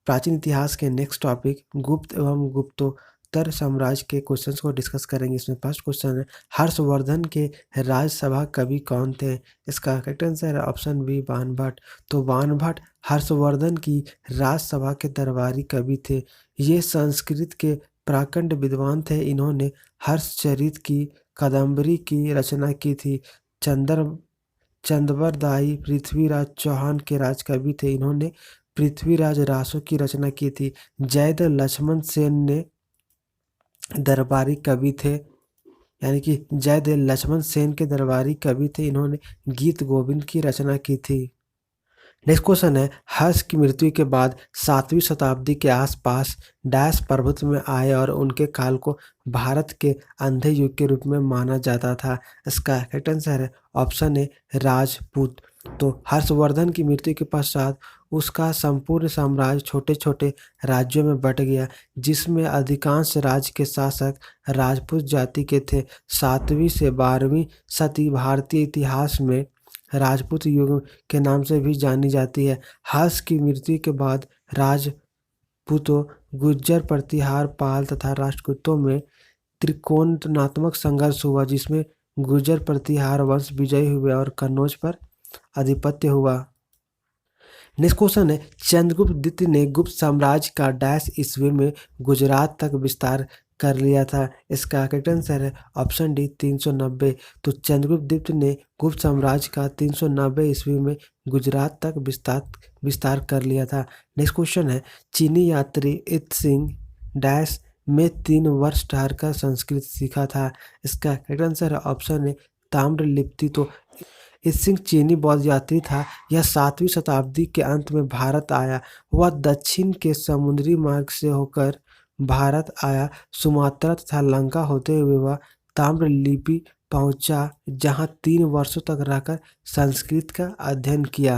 A: प्राचीन इतिहास के नेक्स्ट टॉपिक गुप्त एवं गुप्तोत्तर साम्राज्य के क्वेश्चंस को डिस्कस करेंगे। इसमें फर्स्ट क्वेश्चन है, हर्षवर्धन के राजसभा कवि कौन थे? इसका करेक्ट आंसर है ऑप्शन बी बाणभट्ट। तो बाणभट्ट हर्षवर्धन की राजसभा के दरबारी कवि थे। ये संस्कृत के प्राकंड विद्वान थे। इन्होंने हर्षचरित की कादम्बरी की रचना की थी। चंदबरदाई पृथ्वीराज चौहान के राजकवि थे। इन्होंने पृथ्वीराज रासो की रचना की थी। जयदेव लक्ष्मण सेन ने दरबारी कवि थे, यानी कि जयदेव लक्ष्मण सेन के दरबारी कवि थे। इन्होंने गीत गोविंद की रचना की थी। नेक्स्ट क्वेश्चन है, हर्ष की मृत्यु के बाद 7वीं शताब्दी के आसपास डैश प्रभुत्व में आए और उनके काल को भारत के अंधे युग के रूप में माना जाता था। इसका करेक्ट आंसर है ऑप्शन ए राजपूत। तो हर्षवर्धन की मृत्यु के पश्चात उसका संपूर्ण साम्राज्य छोटे छोटे राज्यों में बंट गया, जिसमें अधिकांश राज्य के शासक राजपूत जाति के थे। 7वीं से 12वीं सदी भारतीय इतिहास में राजपूत युग के नाम से भी जानी जाती है। हर्ष की मृत्यु के बाद राजपूतों, गुर्जर, प्रतिहार, पाल तथा राष्ट्रकूटों में त्रिकोणात्मक संघर्ष हुआ, जिसमें गुर्जर प्रतिहार वंश विजयी हुए और कन्नौज पर आधिपत्य हुआ। नेक्स्ट क्वेश्चन है, चंद्रगुप्त द्वितीय ने गुप्त साम्राज्य का डैश ईस्वी में गुजरात तक विस्तार कर लिया था। इसका करेक्ट आंसर है ऑप्शन डी 390। तो चंद्रगुप्त द्वितीय ने गुप्त साम्राज्य का 390 ईस्वी में गुजरात तक विस्तार कर लिया था। नेक्स्ट क्वेश्चन है, चीनी यात्री इत सिंह डैश में 3 वर्ष ठहरकर संस्कृत सीखा था। इसका करेक्ट आंसर है ऑप्शन ए ताम्रलिप्ति। तो इत सिंह चीनी बौद्ध यात्री था। यह 7वीं शताब्दी के अंत में भारत आया। वह दक्षिण के समुद्री मार्ग से होकर भारत आया। सुमात्रा तथा लंका होते हुए वह ताम्रलिप्ति पहुंचा, जहां 3 वर्षों तक रहकर संस्कृत का अध्ययन किया।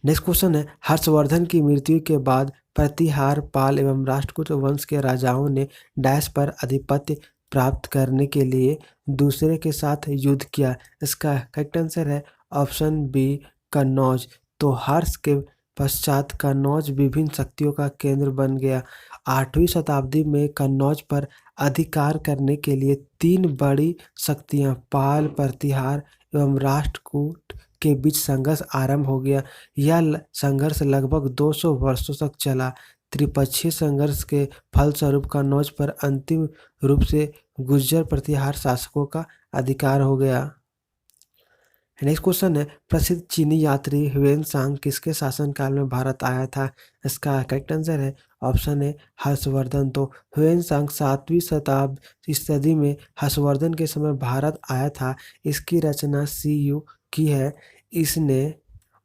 A: नेक्स्ट क्वेश्चन है, हर्षवर्धन की मृत्यु के बाद प्रतिहार, पाल एवं राष्ट्रकूट वंश के राजाओं ने डैश पर आधिपत्य प्राप्त करने के लिए दूसरे के साथ युद्ध किया। इसका करेक्ट आंसर है ऑप्शन बी कन्नौज। तो हर्ष के पश्चात कन्नौज विभिन्न शक्तियों का केंद्र बन गया। 8वीं शताब्दी में कन्नौज पर अधिकार करने के लिए 3 बड़ी शक्तियां पाल, प्रतिहार एवं राष्ट्रकूट के बीच संघर्ष आरंभ हो गया। यह संघर्ष लगभग 200 वर्षों तक चला। त्रिपक्षीय संघर्ष के फलस्वरूप कन्नौज पर अंतिम रूप से गुर्जर प्रतिहार शासकों का अधिकार हो गया। नेक्स्ट क्वेश्चन है, प्रसिद्ध चीनी यात्री ह्वेन-सांग किसके शासनकाल में भारत आया था? इसका करेक्ट आंसर है ऑप्शन ए हर्षवर्धन। तो ह्वेन-सांग 7वीं शताब्दी सदी में हर्षवर्धन के समय भारत आया था। इसकी रचना सीयू की है। इसने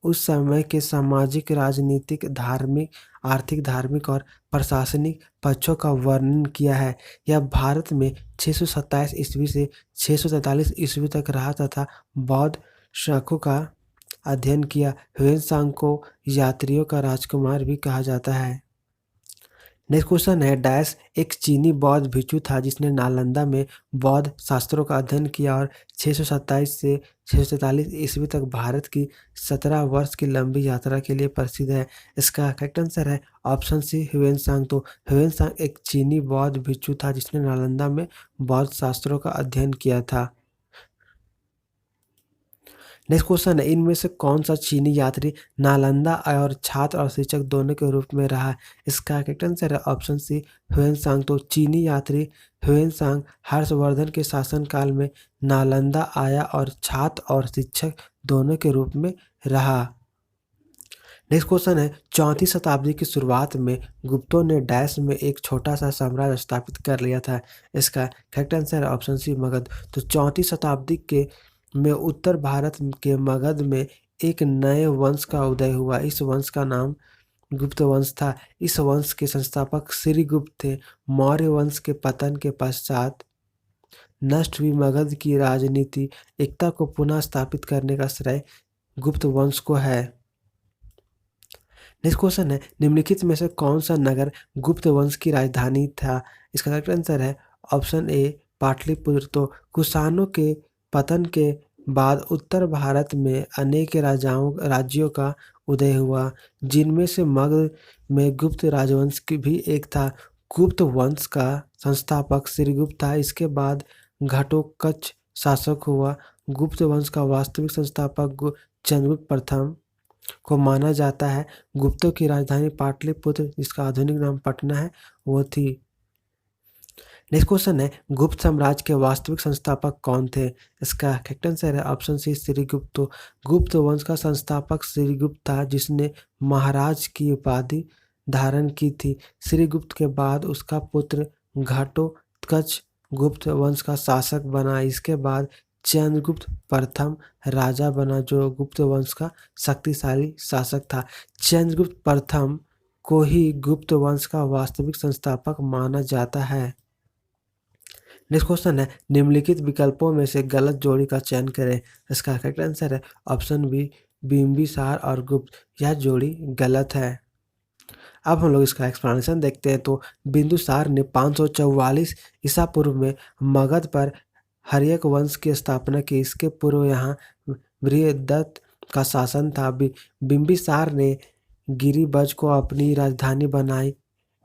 A: उस समय के सामाजिक, राजनीतिक, धार्मिक, आर्थिक, धार्मिक और प्रशासनिक पक्षों का वर्णन किया है। यह भारत में 627 ईस्वी से 643 ईस्वी तक रहा तथा बौद्ध शाखों का अध्ययन किया। ह्वेनसांग को यात्रियों का राजकुमार भी कहा जाता है। नेक्स्ट क्वेश्चन है डैश एक चीनी बौद्ध भिक्षु था जिसने नालंदा में बौद्ध शास्त्रों का अध्ययन किया और 627 से 643 ईस्वी तक भारत की 17 वर्ष की लंबी यात्रा के लिए प्रसिद्ध है। इसका करेक्ट आंसर है ऑप्शन सी ह्वेनसांग। तो ह्वेनसांग एक चीनी बौद्ध भिक्षु था जिसने नालंदा में बौद्ध शास्त्रों का अध्ययन किया था। नेक्स्ट क्वेश्चन है इनमें से कौन सा चीनी यात्री नालंदा और छात्र और शिक्षक दोनों के रूप में रहा। इसका करेक्ट आंसर है ऑप्शन सी ह्वेनसांग। तो चीनी यात्री ह्वेनसांग हर्षवर्धन के शासनकाल में नालंदा आया और छात्र और शिक्षक दोनों के रूप में रहा। नेक्स्ट क्वेश्चन है 4वीं शताब्दी की शुरुआत में गुप्तों ने डैश में एक छोटा सा साम्राज्य स्थापित कर लिया था। इसका करेक्ट आंसर है ऑप्शन सी मगध। तो 4वीं शताब्दी के में उत्तर भारत के मगध में एक नए वंश का उदय हुआ। इस वंश का नाम गुप्त वंश था। इस वंश के संस्थापक श्रीगुप्त थे। मौर्य वंश के पतन के पश्चात नष्ट हुई मगध की राजनीति एकता को पुनः स्थापित करने का श्रेय गुप्त वंश को है। नेक्स्ट क्वेश्चन है निम्नलिखित में से कौन सा नगर गुप्त वंश की राजधानी था। इसका करेक्ट आंसर है ऑप्शन ए पाटलिपुत्र। तो कुषाणों के पतन के बाद उत्तर भारत में अनेक राज्यों का उदय हुआ जिनमें से मगध में गुप्त राजवंश की भी एक था। गुप्त वंश का संस्थापक श्रीगुप्त था। इसके बाद घटोत्कच शासक हुआ। गुप्त वंश का वास्तविक संस्थापक चंद्रगुप्त प्रथम को माना जाता है। गुप्तों की राजधानी पाटलिपुत्र जिसका आधुनिक नाम पटना है वो थी। नेक्स्ट क्वेश्चन है गुप्त साम्राज्य के वास्तविक संस्थापक कौन थे। इसका करेक्ट आंसर है ऑप्शन सी श्रीगुप्त। तो गुप्त वंश का संस्थापक श्रीगुप्त था जिसने महाराज की उपाधि धारण की थी। श्रीगुप्त के बाद उसका पुत्र घटोत्कच गुप्त वंश का शासक बना। इसके बाद चंद्रगुप्त प्रथम राजा बना जो गुप्त वंश का शक्तिशाली शासक था। चंद्रगुप्त प्रथम को ही गुप्त वंश का वास्तविक संस्थापक माना जाता है। नेक्स्ट क्वेश्चन है निम्नलिखित विकल्पों में से गलत जोड़ी का चयन करें। इसका करेक्ट आंसर है ऑप्शन बी बिंबिसार और गुप्त। यह जोड़ी गलत है। अब हम लोग इसका एक्सप्लेनेशन देखते हैं। तो बिंदुसार ने 544 ईसा पूर्व में मगध पर हर्यक वंश की स्थापना की। इसके पूर्व यहाँ बृहदत्त का शासन था। बिंबिसार ने गिरिबज को अपनी राजधानी बनाई।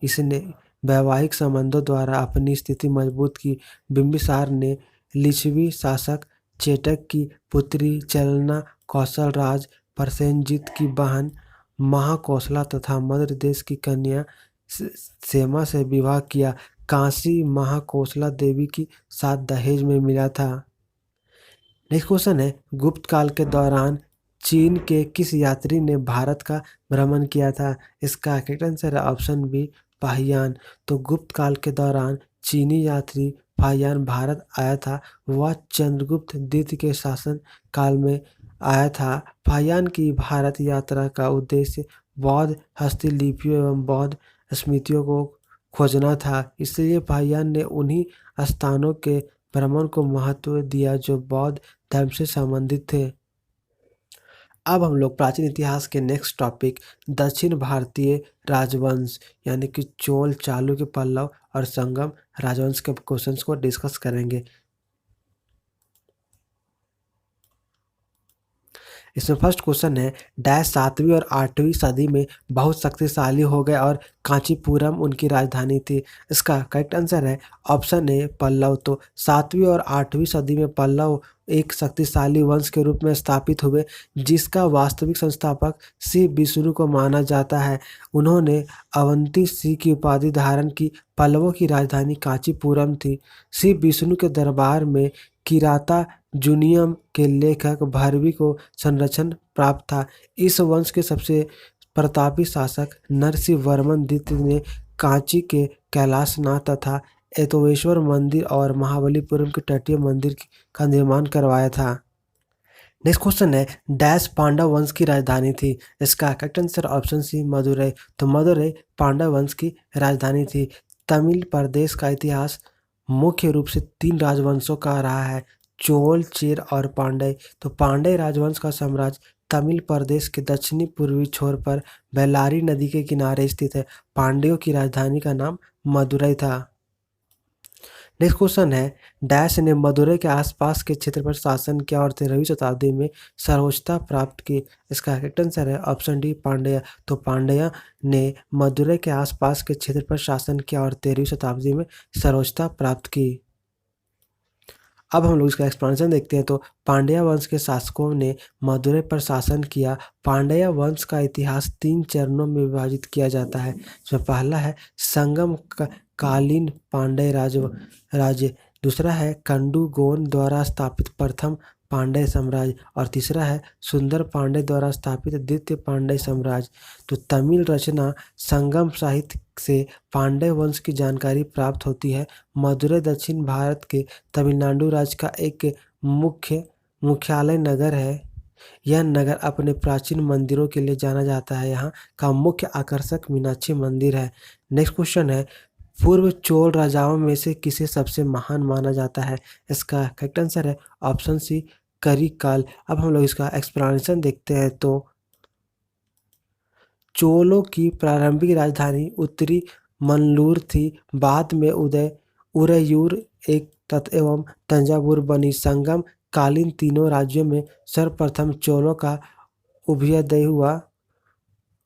A: इसने वैवाहिक संबंधों द्वारा अपनी स्थिति मजबूत की। बिंबिसार ने लिच्छवी शासक चेटक की पुत्री चलना कौशल राज प्रसेनजीत की बहन महाकौशला तथा मध्य देश की कन्या सेमा से विवाह किया। काशी महाकौशला देवी की साथ दहेज में मिला था। नेक्स्ट क्वेश्चन है गुप्त काल के दौरान चीन के किस यात्री ने भारत का भ्रमण किया था। इसका करेक्ट आंसर है ऑप्शन बी फाहियान। तो गुप्त काल के दौरान चीनी यात्री फाहियान भारत आया था। वह चंद्रगुप्त द्वितीय के शासन काल में आया था। फाहियान की भारत यात्रा का उद्देश्य बौद्ध हस्तलिपियों एवं बौद्ध स्मृतियों को खोजना था। इसलिए फाहियान ने उन्हीं स्थानों के भ्रमण को महत्व दिया जो बौद्ध धर्म से संबंधित थे। अब हम लोग प्राचीन इतिहास के नेक्स्ट टॉपिक दक्षिण भारतीय राजवंश यानी कि चोल चालुक्य पल्लव और संगम राजवंश के क्वेश्चंस को डिस्कस करेंगे। इसमें फर्स्ट क्वेश्चन है डैश 7वीं और 8वीं सदी में बहुत शक्तिशाली हो गए और कांचीपुरम उनकी राजधानी थी। इसका करेक्ट आंसर है ऑप्शन ए पल्लव। तो 7वीं और 8वीं सदी में पल्लव एक शक्तिशाली वंश के रूप में स्थापित हुए जिसका वास्तविक संस्थापक श्री विष्णु को माना जाता है। उन्होंने अवंती श्री की उपाधि धारण की। पल्लवों की राजधानी कांचीपुरम थी। श्री विष्णु के दरबार में किराता जूनियम के लेखक भैरवी को संरक्षण प्राप्त था। इस वंश के सबसे प्रतापी शासक नरसिंह वर्मन द्वितीय ने कांची के कैलाशनाथ तथा एतोवेश्वर मंदिर और महाबलीपुरम के तटीय मंदिर का निर्माण करवाया था। नेक्स्ट क्वेश्चन है डैश पांडव वंश की राजधानी थी। इसका correct answer option C Madurai. तो मदुरई पांडव वंश की राजधानी थी। तमिल प्रदेश का इतिहास मुख्य रूप से 3 राजवंशों का रहा है चोल चेर और पांड्य। तो पांड्य राजवंश का साम्राज्य तमिल प्रदेश के दक्षिणी पूर्वी छोर पर बेल्लारी नदी के किनारे स्थित है। पांड्यों की राजधानी का नाम मदुरई था। नेक्स्ट क्वेश्चन है, डैश ने मदुरई के आसपास के क्षेत्र पर शासन किया और 13वीं शताब्दी में सर्वोच्चता प्राप्त की। इसका करेक्ट आंसर है ऑप्शन डी पांड्या। तो पांड्या ने मदुरई के आसपास के क्षेत्र पर शासन किया और 13वीं शताब्दी में सर्वोच्चता प्राप्त की। अब हम लोग इसका एक्सप्लेनेशन देखते हैं। तो पांड्या वंश के शासकों ने मदुरई पर शासन किया। पांड्या वंश का इतिहास 3 चरणों में विभाजित किया जाता है। इसमें पहला है संगम कालीन पांड्य राज्य, दूसरा है कंडूगोन द्वारा स्थापित प्रथम पांड्य साम्राज्य और तीसरा है सुंदर पांड्य द्वारा स्थापित द्वितीय पांड्य साम्राज्य। तो तमिल रचना संगम साहित्य से पांड्य वंश की जानकारी प्राप्त होती है। मदुरई दक्षिण भारत के तमिलनाडु राज्य का एक मुख्यालय नगर है। यह नगर अपने प्राचीन मंदिरों के लिए जाना जाता है। यहाँ का मुख्य आकर्षक मीनाक्षी मंदिर है। नेक्स्ट क्वेश्चन है, पूर्व चोल राजाओं में से किसे सबसे महान माना जाता है? इसका करेक्ट आंसर है ऑप्शन सी करिकाल। अब हम लोग इसका एक्सप्लेनेशन देखते हैं। तो चोलों की प्रारंभिक राजधानी उत्तरी मन्नूर थी। बाद में उदययूर एक तत् एवं तंजावुर बनी। संगम कालीन तीनों राज्यों में सर्वप्रथम चोलों का उभयोदय हुआ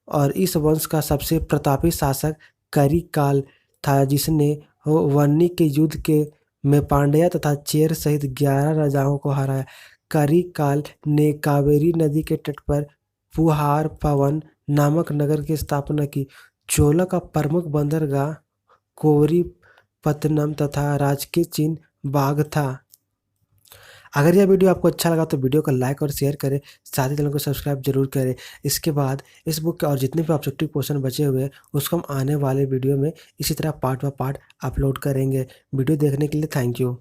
A: और इस वंश का सबसे प्रतापी शासक करिकाल था, जिसने वन्नी के युद्ध में पांड्या तथा चेर सहित 11 राजाओं को हराया। करिकाल ने कावेरी नदी के तट पर पुहार पवन नामक नगर की स्थापना की। चोलों का प्रमुख बंदरगाह कोवरीपत्तनम तथा राजकीय चिन्ह बाग था। अगर यह वीडियो आपको अच्छा लगा तो वीडियो को लाइक और शेयर करें, साथ ही चैनल को सब्सक्राइब जरूर करें। इसके बाद इस बुक के और जितने भी ऑब्जेक्टिव क्वेश्चन बचे हुए हैं उसको हम आने वाले वीडियो में इसी तरह पार्ट बाय पार्ट अपलोड करेंगे। वीडियो देखने के लिए थैंक यू।